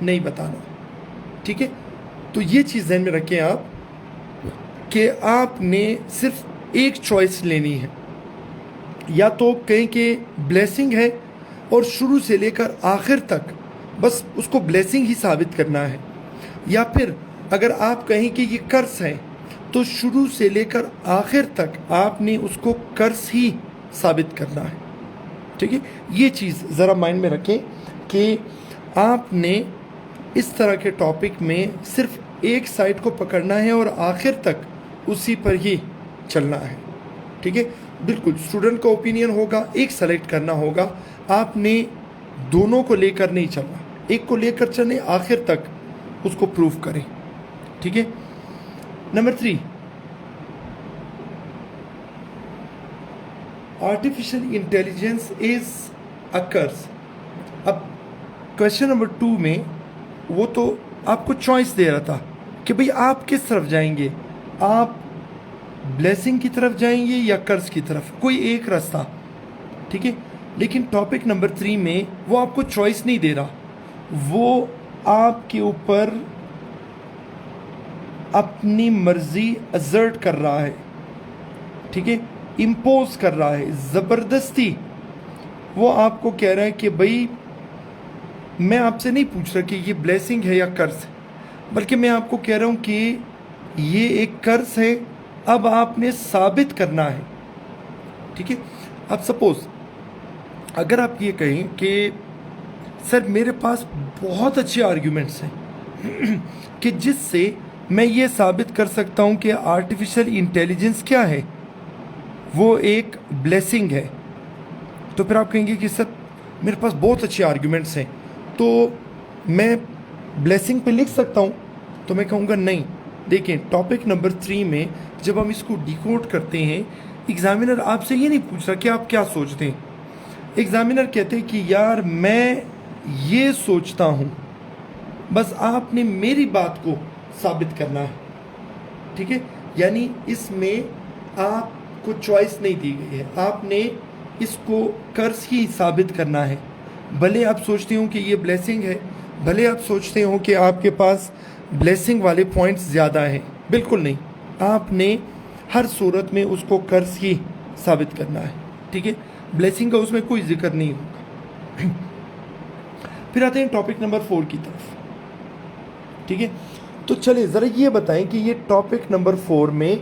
नहीं बताना। ठीक है, तो ये चीज़ ध्यान में रखें आप कि आपने सिर्फ एक चॉइस लेनी है। या तो कहें कि ब्लेसिंग है और शुरू से लेकर आखिर तक बस उसको ब्लेसिंग ही साबित करना है, या फिर अगर आप कहें कि ये कर्स है तो शुरू से लेकर आखिर तक आपने उसको कर्स ही साबित करना है। ठीक है, ये चीज़ ज़रा माइंड में रखें कि आपने इस तरह के टॉपिक में सिर्फ एक साइड को पकड़ना है और आखिर तक उसी पर ही चलना है। ठीक है, बिल्कुल स्टूडेंट का ओपिनियन होगा, एक सेलेक्ट करना होगा, आपने दोनों को लेकर नहीं चलना, एक को लेकर चलें, आखिर तक उसको प्रूव करें। ठीक है, number 3, artificial intelligence is a curse. अब क्वेश्चन नंबर 2 में वो तो आपको चॉइस दे रहा था कि भाई आप किस तरफ जाएंगे, आप ब्लेसिंग की तरफ जाएंगे या कर्स की तरफ, कोई एक रास्ता। ठीक है, लेकिन टॉपिक नंबर 3 में वो आपको चॉइस नहीं दे रहा, वो आपके ऊपर अपनी मर्जी असर्ट कर रहा है। ठीक है, इम्पोज कर रहा है, ज़बरदस्ती वो आपको कह रहा है कि भाई मैं आपसे नहीं पूछ रहा कि ये ब्लेसिंग है या कर्स है, बल्कि मैं आपको कह रहा हूँ कि ये एक कर्स है, अब आपने साबित करना है। ठीक है, अब सपोज अगर आप ये कहें कि सर मेरे पास बहुत अच्छे आर्ग्यूमेंट्स हैं कि जिससे मैं ये साबित कर सकता हूँ कि आर्टिफिशियल इंटेलिजेंस क्या है, वो एक ब्लेसिंग है, तो फिर आप कहेंगे कि सर मेरे पास बहुत अच्छे आर्ग्यूमेंट्स हैं तो मैं ब्लेसिंग पे लिख सकता हूँ, तो मैं कहूँगा नहीं। देखें, टॉपिक नंबर 3 में जब हम इसको डिकोड करते हैं, एग्जामिनर आपसे ये नहीं पूछ रहा कि आप क्या सोचते हैं, एग्जामिनर कहते हैं कि यार मैं ये सोचता हूँ, बस आपने मेरी बात को साबित करना है। ठीक है, यानी इसमें आपको चॉइस नहीं दी गई है, आपने इसको कर्स ही साबित करना है। भले आप सोचते हो कि ये ब्लेसिंग है, भले आप सोचते हो कि आपके पास ब्लेसिंग वाले पॉइंट्स ज़्यादा हैं, बिल्कुल नहीं, आपने हर सूरत में उसको कर्स ही साबित करना है। ठीक है, ब्लेसिंग का उसमें कोई जिक्र नहीं होगा। फिर आते हैं टॉपिक नंबर 4 की तरफ। ठीक है, तो चलिए ज़रा ये बताएं कि ये टॉपिक नंबर 4 में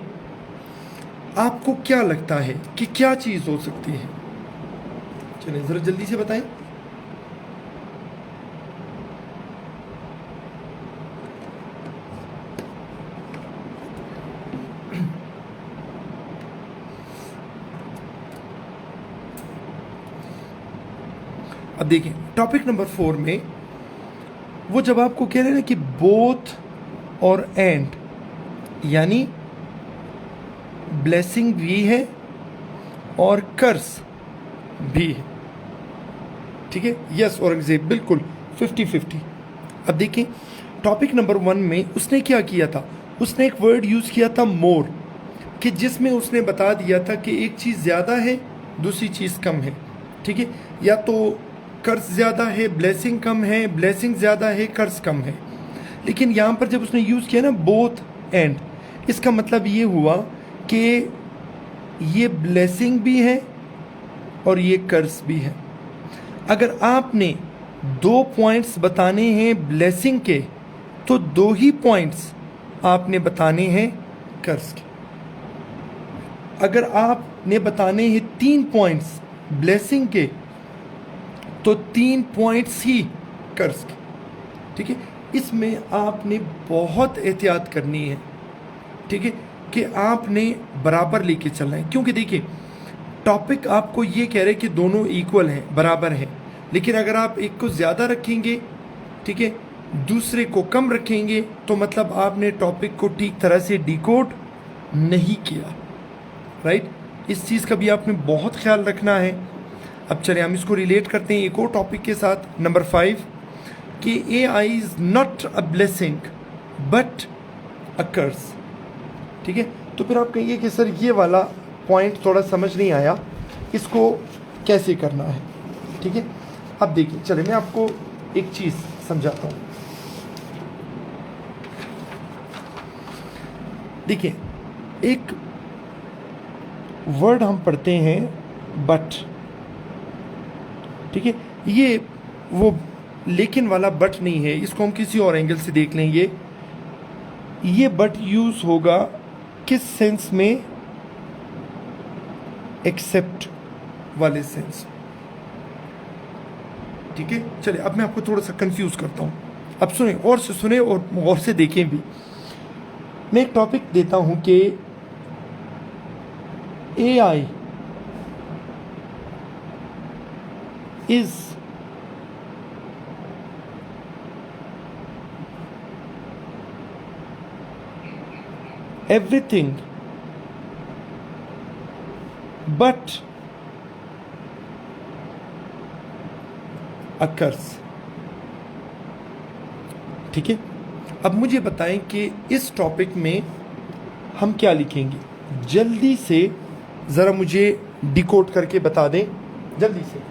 आपको क्या लगता है कि क्या चीज़ हो सकती है। चलिए ज़रा जल्दी से बताएं। अब देखिए, टॉपिक नंबर 4 में वो जब आपको कह रहे हैं ना कि बोथ और एंड, यानी ब्लेसिंग भी है और कर्स भी है। ठीक है, यस और एग्जेक्ट, बिल्कुल 50-50। अब देखिए, टॉपिक नंबर 1 में उसने क्या किया था, उसने एक वर्ड यूज़ किया था मोर, कि जिसमें उसने बता दिया था कि एक चीज़ ज़्यादा है दूसरी चीज़ कम है। ठीक है, या तो कर्ज ज़्यादा है ब्लेसिंग कम है, ब्लेसिंग ज़्यादा है कर्ज कम है। लेकिन यहाँ पर जब उसने यूज़ किया ना बोथ एंड, इसका मतलब ये हुआ कि ये ब्लेसिंग भी है और ये कर्ज भी है। अगर आपने 2 पॉइंट्स बताने हैं ब्लेसिंग के, तो 2 ही पॉइंट्स आपने बताने हैं कर्ज के। अगर आपने बताने हैं 3 पॉइंट्स ब्लेसिंग के, तो 3 पॉइंट्स ही कर्ज के। ठीक है, इसमें आपने बहुत एहतियात करनी है। ठीक है, कि आपने बराबर लेके चलना है, क्योंकि देखिए टॉपिक आपको ये कह रहे हैं कि दोनों इक्वल हैं, बराबर हैं, लेकिन अगर आप एक को ज़्यादा रखेंगे, ठीक है, दूसरे को कम रखेंगे, तो मतलब आपने टॉपिक को ठीक तरह से डिकोड नहीं किया। राइट, इस चीज़ का भी आपने बहुत ख्याल रखना है। अब चले हम इसको रिलेट करते हैं एक और टॉपिक के साथ, नंबर 5, कि AI is not a blessing but a curse. ठीक है, तो फिर आप कहिए कि सर ये वाला पॉइंट थोड़ा समझ नहीं आया, इसको कैसे करना है। ठीक है, अब देखिए, चले मैं आपको एक चीज़ समझाता हूँ। देखिए, एक वर्ड हम पढ़ते हैं बट, ठीक है, ये वो लेकिन वाला बट नहीं है, इसको हम किसी और एंगल से देख लेंगे। ये बट यूज होगा किस सेंस में? एक्सेप्ट वाले सेंस। ठीक है, चलिए अब मैं आपको थोड़ा सा कंफ्यूज करता हूं। अब सुने, और से सुने और से देखें भी। मैं एक टॉपिक देता हूं कि AI is everything but a curse। ठीक है, अब मुझे बताएं कि इस टॉपिक में हम क्या लिखेंगे। जल्दी से ज़रा मुझे डिकोड करके बता दें, जल्दी से।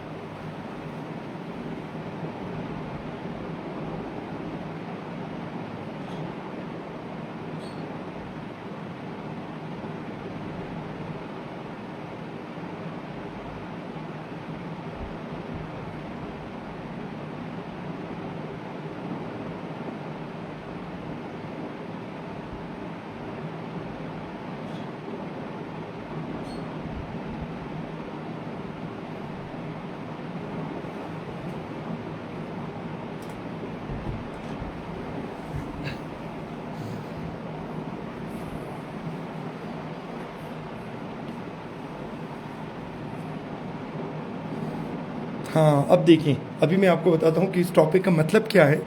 हाँ, अब देखें, अभी मैं आपको बताता हूँ कि इस टॉपिक का मतलब क्या है,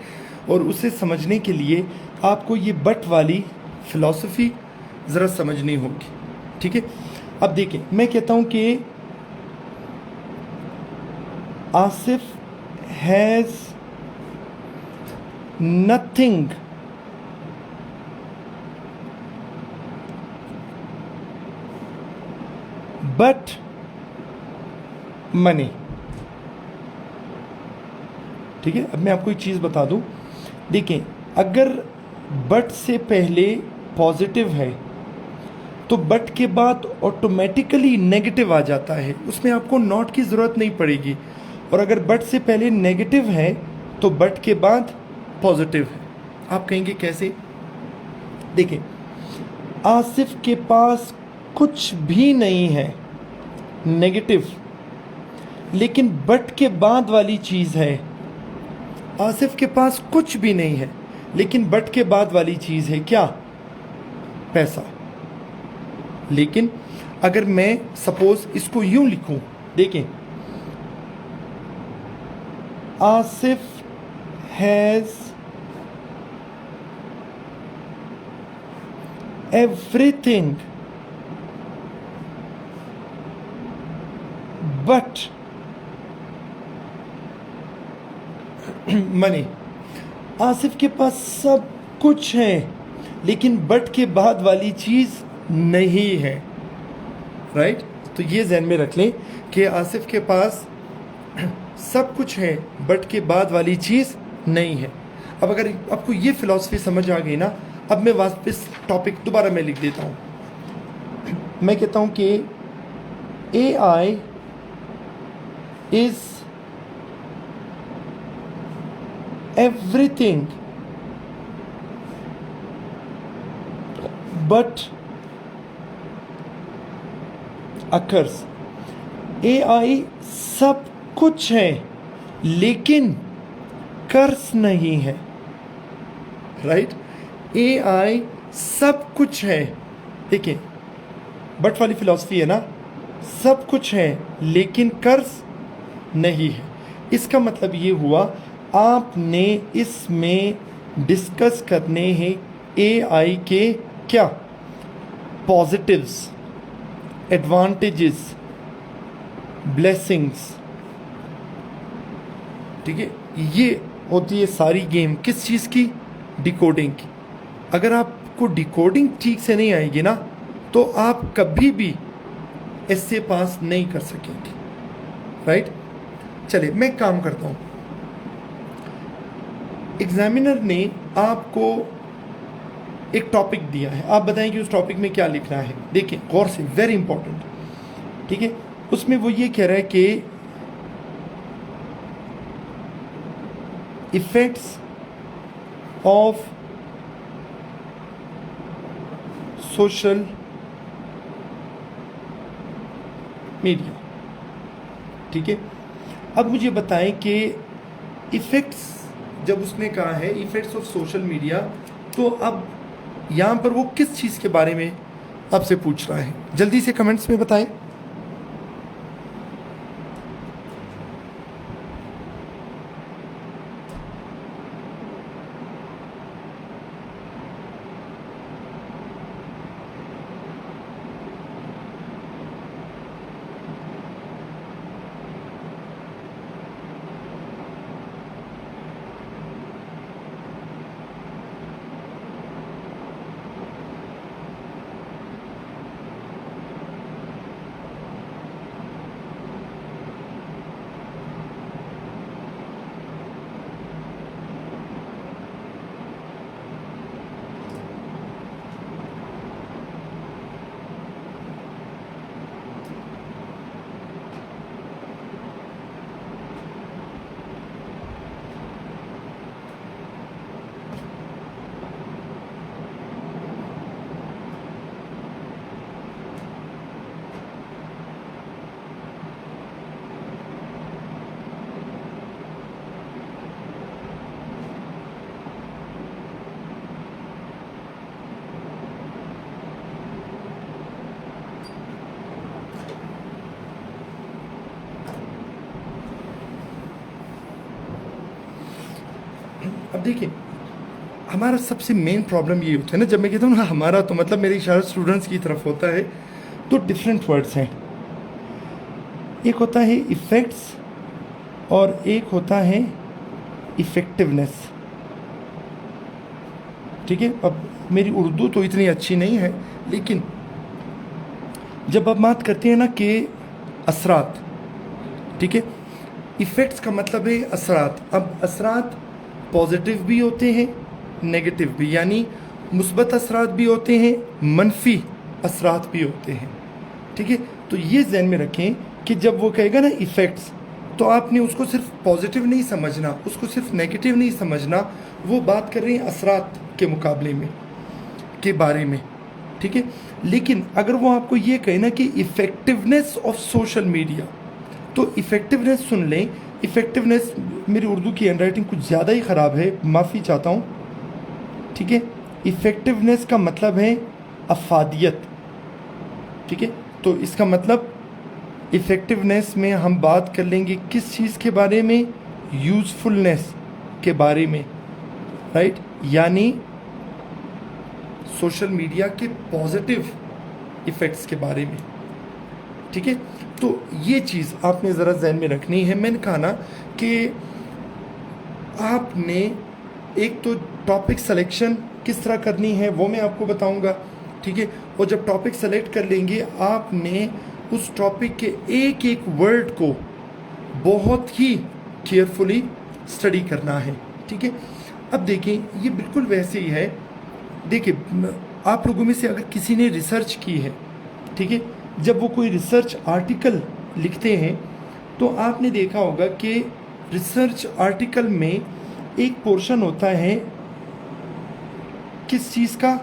और उसे समझने के लिए आपको ये बट वाली फिलॉसफी ज़रा समझनी होगी। ठीक है, अब देखें, मैं कहता हूँ कि Asif has nothing but money. ठीक है, अब मैं आपको एक चीज़ बता दूं। देखें, अगर बट से पहले पॉजिटिव है तो बट के बाद ऑटोमेटिकली नेगेटिव आ जाता है, उसमें आपको नॉट की ज़रूरत नहीं पड़ेगी। और अगर बट से पहले नेगेटिव है तो बट के बाद पॉजिटिव है। आप कहेंगे कैसे? देखें, आसिफ के पास कुछ भी नहीं है, नेगेटिव, लेकिन बट के बाद वाली चीज़ है। आसिफ के पास कुछ भी नहीं है, लेकिन बट के बाद वाली चीज़ है क्या? पैसा। लेकिन अगर मैं सपोज इसको यूं लिखूं, देखें, Asif has everything but money. Asif के पास सब कुछ है, लेकिन बट के बाद वाली चीज़ नहीं है। राइट, तो ये ध्यान में रख लें कि आसिफ के पास सब कुछ है, बट के बाद वाली चीज़ नहीं है। अब अगर आपको ये फिलॉसफी समझ आ गई ना, अब मैं वापस टॉपिक दोबारा मैं लिख देता हूँ। मैं कहता हूँ कि AI is everything but a curse। AI सब कुछ है, लेकिन कर्स नहीं है। राइट, AI सब कुछ है, देखिए बट वाली फिलॉसफी है ना, सब कुछ है लेकिन कर्स नहीं है। इसका मतलब ये हुआ, आपने इसमें डिस्कस करने हैं AI के क्या पॉजिटिव्स, एडवांटेजेस, ब्लेसिंग्स, ठीक है, ये होती है सारी गेम किस चीज़ की, डिकोडिंग की। अगर आपको डिकोडिंग ठीक से नहीं आएगी ना तो आप कभी भी इससे पास नहीं कर सकेंगे, राइट। चलिए मैं एक काम करता हूँ, एग्जामिनर ने आपको एक टॉपिक दिया है, आप बताएं कि उस टॉपिक में क्या लिखना है। देखिए गौर से, वेरी इंपॉर्टेंट, ठीक है। उसमें वो ये कह रहा है कि इफेक्ट्स ऑफ सोशल मीडिया, ठीक है। अब मुझे बताएं कि इफेक्ट्स, जब उसने कहा है इफेक्ट्स ऑफ सोशल मीडिया, तो अब यहाँ पर वो किस चीज़ के बारे में आपसे पूछ रहा है, जल्दी से कमेंट्स में बताएं। अब देखिए, हमारा सबसे मेन प्रॉब्लम ये होता है ना, जब मैं कहता हूँ ना हमारा, तो मतलब मेरे इशारा स्टूडेंट्स की तरफ होता है। तो डिफरेंट वर्ड्स हैं, एक होता है इफ़ेक्ट्स और एक होता है इफ़ेक्टिवनेस, ठीक है। अब मेरी उर्दू तो इतनी अच्छी नहीं है, लेकिन जब आप बात करते हैं ना कि असरात, ठीक है, इफ़ेक्ट्स का मतलब है असरात। अब असरात पॉजिटिव भी होते हैं, नेगेटिव भी, यानी मुस्बत असरात भी होते हैं, मनफी असरात भी होते हैं, ठीक है। तो ये ज़हन में रखें कि जब वो कहेगा ना इफ़ेक्ट्स, तो आपने उसको सिर्फ पॉजिटिव नहीं समझना, उसको सिर्फ नेगेटिव नहीं समझना, वो बात कर रहे हैं असरात के मुकाबले में, के बारे में, ठीक है। लेकिन अगर वो आपको ये कहे ना कि इफ़ेक्टिवनेस ऑफ सोशल मीडिया, तो इफ़ेक्टिवनेस सुन लें। इफ़ेक्टिवनेस, मेरी उर्दू की हैंडराइटिंग कुछ ज़्यादा ही ख़राब है, माफ़ी चाहता हूँ, ठीक है। इफ़ेक्टिवनेस का मतलब है अफादियत, ठीक है। तो इसका मतलब इफ़ेक्टिवनेस में हम बात कर लेंगे किस चीज़ के बारे में, यूज़फुलनेस के बारे में, राइट, यानी सोशल मीडिया के पॉजिटिव इफ़ेक्ट्स के बारे में, ठीक है। तो ये चीज़ आपने ज़रा ज़हन में रखनी है। मैंने कहा ना कि आपने एक तो टॉपिक सिलेक्शन किस तरह करनी है वो मैं आपको बताऊंगा, ठीक है। और जब टॉपिक सेलेक्ट कर लेंगे, आपने उस टॉपिक के एक एक वर्ड को बहुत ही केयरफुली स्टडी करना है, ठीक है। अब देखिए, ये बिल्कुल वैसे ही है। देखिए, आप लोगों में से अगर किसी ने रिसर्च की है, ठीक है, जब वो कोई रिसर्च आर्टिकल लिखते हैं तो आपने देखा होगा कि रिसर्च आर्टिकल में एक पोर्शन होता है किस चीज़ का,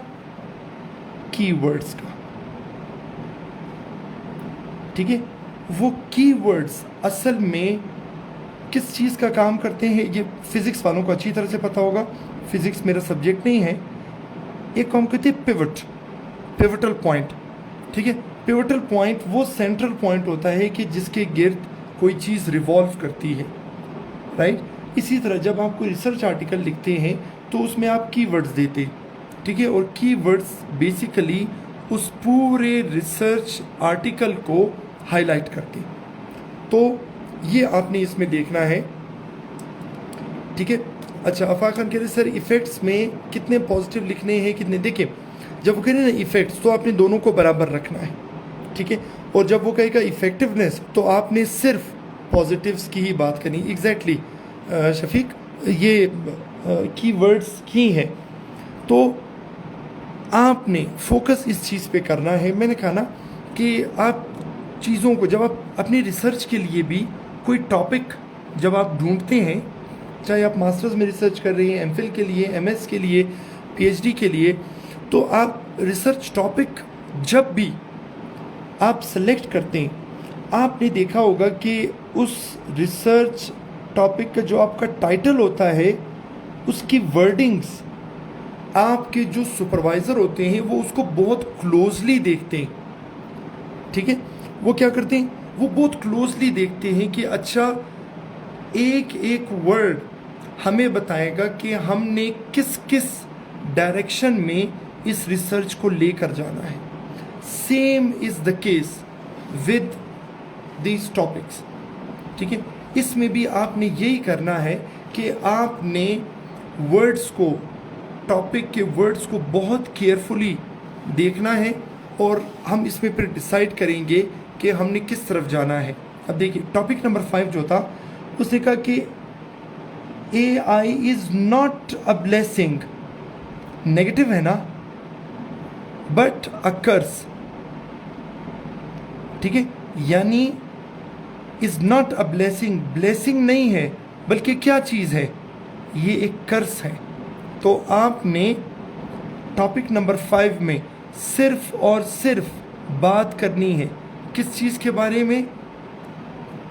कीवर्ड्स का, ठीक है। वो कीवर्ड्स असल में किस चीज़ का काम करते हैं, ये फिज़िक्स वालों को अच्छी तरह से पता होगा, फिज़िक्स मेरा सब्जेक्ट नहीं है। एक काम कहते हैं पिवटल पॉइंट, ठीक है। पिवटल पॉइंट वो सेंट्रल पॉइंट होता है कि जिसके गिर्द कोई चीज़ रिवॉल्व करती है, राइट। इसी तरह जब आप कोई रिसर्च आर्टिकल लिखते हैं तो उसमें आप कीवर्ड्स देते, ठीक है, और कीवर्ड्स बेसिकली उस पूरे रिसर्च आर्टिकल को हाईलाइट करते। तो ये आपने इसमें देखना है ठीक है। अच्छा, अफाक खान कह रहे सर इफ़ेक्ट्स में कितने पॉजिटिव लिखने हैं कितने, देखिए जब वो कह रहे हैं ना इफ़ेक्ट्स, तो आपने दोनों को बराबर रखना है, ठीक है। और जब वो कहेगा इफ़ेक्टिवनेस, तो आपने सिर्फ पॉजिटिव्स की ही बात करनी। एग्जैक्टली शफीक, ये की वर्ड्स की हैं, तो आपने फोकस इस चीज़ पे करना है। मैंने कहा ना कि आप चीज़ों को, जब आप अपनी रिसर्च के लिए भी कोई टॉपिक जब आप ढूंढते हैं, चाहे आप मास्टर्स में रिसर्च कर रहे हैं, एमफिल के लिए, एमएस के लिए, पीएचडी के लिए, तो आप रिसर्च टॉपिक जब भी आप सेलेक्ट करते हैं, आपने देखा होगा कि उस रिसर्च टॉपिक का जो आपका टाइटल होता है, उसकी वर्डिंग्स आपके जो सुपरवाइज़र होते हैं वो उसको बहुत क्लोजली देखते हैं, ठीक है। वो क्या करते हैं, वो बहुत क्लोजली देखते हैं कि अच्छा एक एक वर्ड हमें बताएगा कि हमने किस किस डायरेक्शन में इस रिसर्च को लेकर जाना है। Same is the case with these topics, ठीक है। इसमें भी आपने यही करना है कि आपने वर्ड्स को, टॉपिक के वर्ड्स को बहुत केयरफुली देखना है, और हम इसमें फिर डिसाइड करेंगे कि हमने किस तरफ जाना है। अब देखिए टॉपिक नंबर 5 जो था, उसने कहा कि AI is not a blessing, negative है ना, बट अ कर्स, ठीक है। यानी is not a blessing, blessing नहीं है, बल्कि क्या चीज़ है, ये एक कर्स है। तो आपने टॉपिक नंबर 5 में सिर्फ और सिर्फ बात करनी है किस चीज़ के बारे में,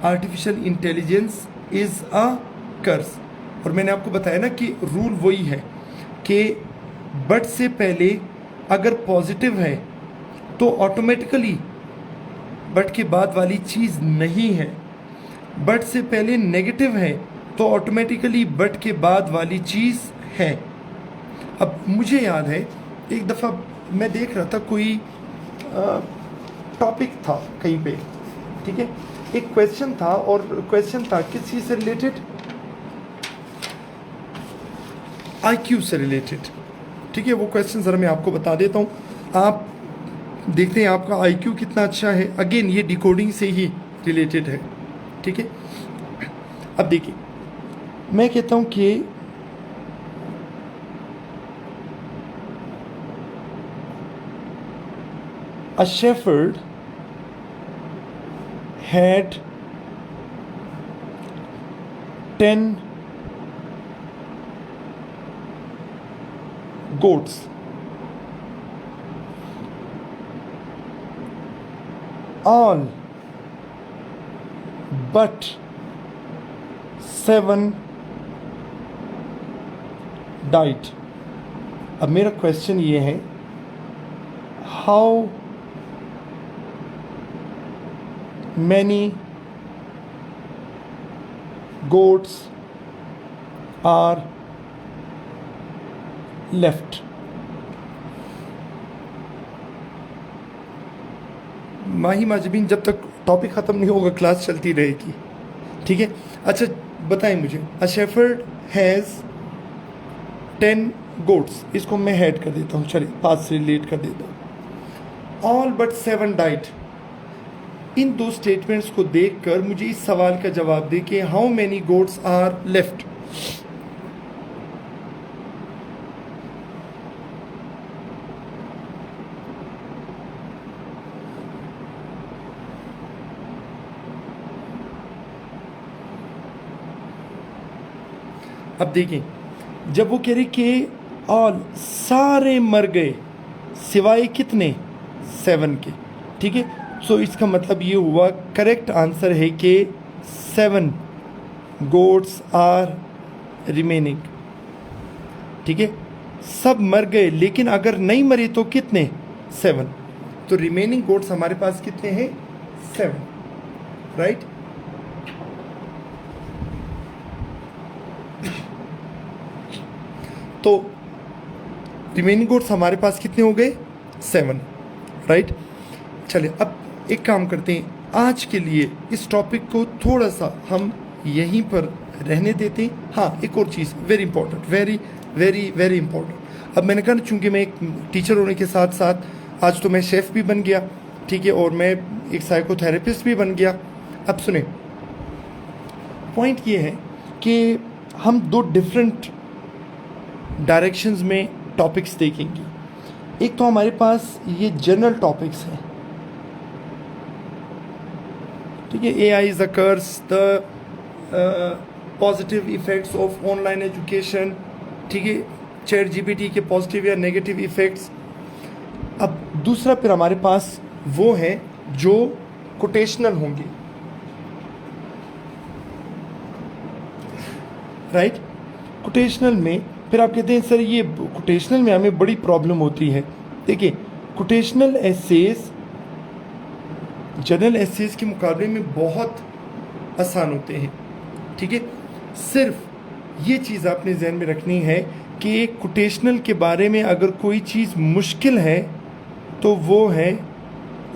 आर्टिफिशियल इंटेलिजेंस इज़ अ कर्स। और मैंने आपको बताया ना कि रूल वही है कि बट से पहले अगर पॉजिटिव है तो ऑटोमेटिकली बट के बाद वाली चीज़ नहीं है, बट से पहले नेगेटिव है तो ऑटोमेटिकली बट के बाद वाली चीज़ है। अब मुझे याद है एक दफ़ा मैं देख रहा था, कोई टॉपिक था कहीं पे, ठीक है, एक क्वेश्चन था, और क्वेश्चन था किस चीज़ से रिलेटेड, IQ से रिलेटेड, ठीक है। वो क्वेश्चन ज़रा मैं आपको बता देता हूँ, आप देखते हैं आपका IQ कितना अच्छा है। अगेन ये डिकोडिंग से ही रिलेटेड है, ठीक है। अब देखिए मैं कहता हूँ कि a shepherd had 10 goats. All but 7 died. अब मेरा क्वेश्चन ये है, how many goats are left? माही माजबीन, जब तक टॉपिक ख़त्म नहीं होगा क्लास चलती रहेगी, ठीक है। अच्छा बताएं मुझे, अ शेफर्ड हैज़ 10 गोट्स, इसको मैं हेड कर देता हूँ, चलिए पास से रिलेट कर देता हूँ। ऑल बट 7 डाइड, इन दो स्टेटमेंट्स को देखकर मुझे इस सवाल का जवाब दे कि how many goats are left. अब देखिए जब वो कह रही कि ऑल, सारे मर गए सिवाय कितने, 7 के, ठीक है। सो इसका मतलब ये हुआ, करेक्ट आंसर है कि 7 गोट्स आर रिमेनिंग, ठीक है। सब मर गए, लेकिन अगर नहीं मरे तो कितने, 7। तो रिमेनिंग गोट्स हमारे पास कितने हैं, 7, राइट। तो रिमेनिंग गोट्स हमारे पास कितने हो गए, 7, राइट। चलिए अब एक काम करते हैं, आज के लिए इस टॉपिक को थोड़ा सा हम यहीं पर रहने देते हैं। हाँ, एक और चीज़ very important, very very very important. अब मैंने कहा ना, चूँकि मैं एक टीचर होने के साथ साथ आज तो मैं शेफ़ भी बन गया, ठीक है, और मैं एक साइकोथेरेपिस्ट भी बन गया। अब सुने, पॉइंट ये है कि हम दो डिफरेंट डायरेक्शंस में टॉपिक्स देखेंगे। एक तो हमारे पास ये जनरल टॉपिक्स हैं, ठीक है, AI is a curse, the positive effects of online education, ठीक है, ChatGPT के पॉजिटिव या नेगेटिव इफ़ेक्ट्स। अब दूसरा फिर हमारे पास वो है जो कोटेशनल होंगे, राइट। कोटेशनल में फिर आप कहते हैं सर ये कोटेशनल में हमें बड़ी प्रॉब्लम होती है। देखिए, कोटेशनल एसेज जनरल एसेज के मुकाबले में बहुत आसान होते हैं, ठीक है। सिर्फ ये चीज़ आपने जहन में रखनी है कि कोटेशनल के बारे में अगर कोई चीज़ मुश्किल है तो वो है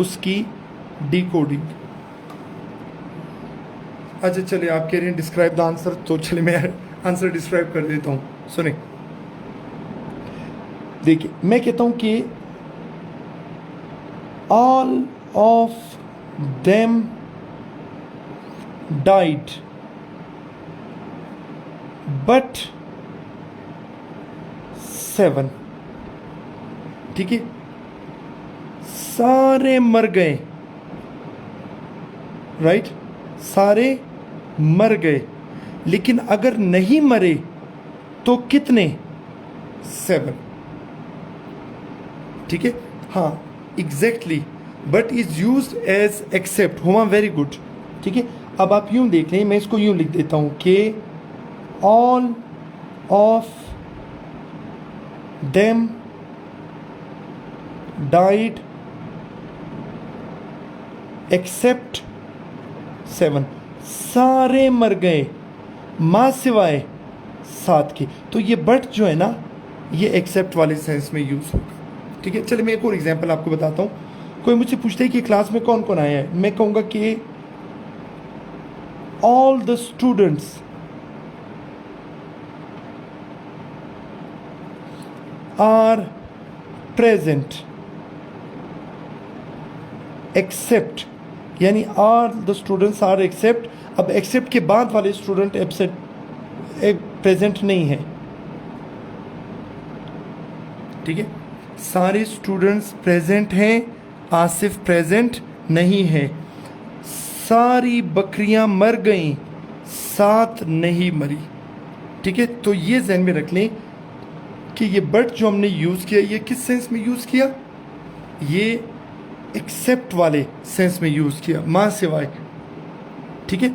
उसकी डिकोडिंग। अच्छा चलिए, आप कह रहे हैं डिस्क्राइब द आंसर, तो चलिए मैं आंसर डिस्क्राइब कर देता हूँ। सुने, देखिए, मैं कहता हूँ कि all of them died but 7, ठीक है, सारे मर गए, राइट, सारे मर गए, लेकिन अगर नहीं मरे तो कितने? 7, ठीक है। हाँ, exactly, but is used as except. हुआ, वेरी गुड, ठीक है। अब आप यूं देख लें, मैं इसको यूं लिख देता हूं कि all of them died except 7, सारे मर गए मां सिवाय 7 के। तो ये बट जो है ना, ये एक्सेप्ट वाले सेंस में यूज होगा, ठीक है। चलिए मैं एक और एग्जांपल आपको बताता हूँ। कोई मुझसे पूछता है कि क्लास में कौन कौन आया है, मैं कहूँगा कि all the students are present except, यानी are the students are except. अब एक्सेप्ट के बाद वाले स्टूडेंट एब्सेंट प्रेजेंट नहीं है, ठीक है। सारे स्टूडेंट्स प्रेजेंट हैं, आसिफ प्रेजेंट नहीं है। सारी बकरियां मर गईं, 7 नहीं मरी, ठीक है। तो ये ज़हन में रख लें कि ये बट जो हमने यूज़ किया, ये किस सेंस में यूज़ किया? ये एक्सेप्ट वाले सेंस में यूज़ किया, माँ सिवाय, ठीक है।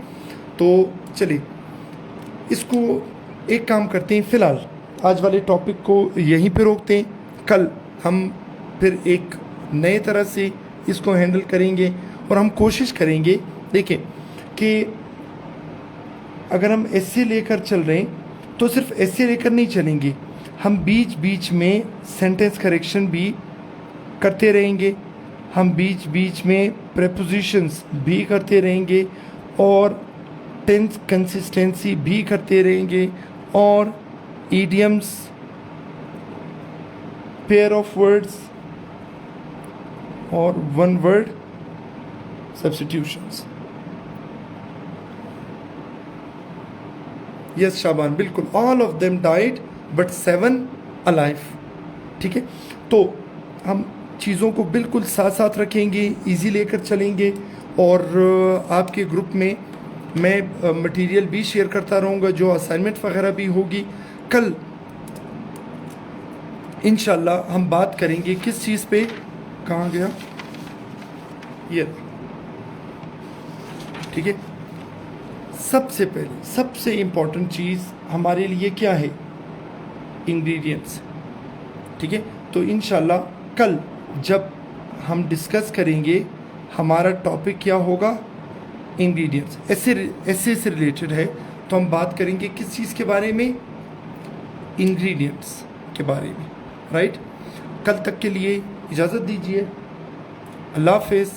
तो चलिए इसको एक काम करते हैं, फ़िलहाल आज वाले टॉपिक को यहीं पे रोकते हैं। कल हम फिर एक नए तरह से इसको हैंडल करेंगे और हम कोशिश करेंगे, देखिए, कि अगर हम ऐसे लेकर चल रहे हैं तो सिर्फ ऐसे लेकर नहीं चलेंगे, हम बीच बीच में सेंटेंस करेक्शन भी करते रहेंगे, हम बीच बीच में प्रेपोजिशंस भी करते रहेंगे और टेंस कंसिस्टेंसी भी करते रहेंगे और ईडियम्स, पेयर ऑफ वर्ड्स और वन वर्ड सब्स्टिट्यूशंस। यस शाबान, बिल्कुल, all of them died but 7 alive, ठीक है। तो हम चीज़ों को बिल्कुल साथ साथ रखेंगे, इजी लेकर चलेंगे और आपके ग्रुप में मैं मटेरियल भी शेयर करता रहूँगा, जो असाइनमेंट वगैरह भी होगी। कल इंशाल्लाह हम बात करेंगे किस चीज़ पे, कहाँ गया ये, ठीक है। सबसे पहले सबसे इम्पोर्टेंट चीज़ हमारे लिए क्या है? इंग्रेडिएंट्स, ठीक है। तो इंशाल्लाह कल जब हम डिस्कस करेंगे हमारा टॉपिक क्या होगा? इंग्रेडिएंट्स। ऐसे से रिलेटेड है, तो हम बात करेंगे किस चीज़ के बारे में? इंग्रेडिएंट्स के बारे में, राइट। कल तक के लिए इजाज़त दीजिए, अल्लाह हाफ़िज़।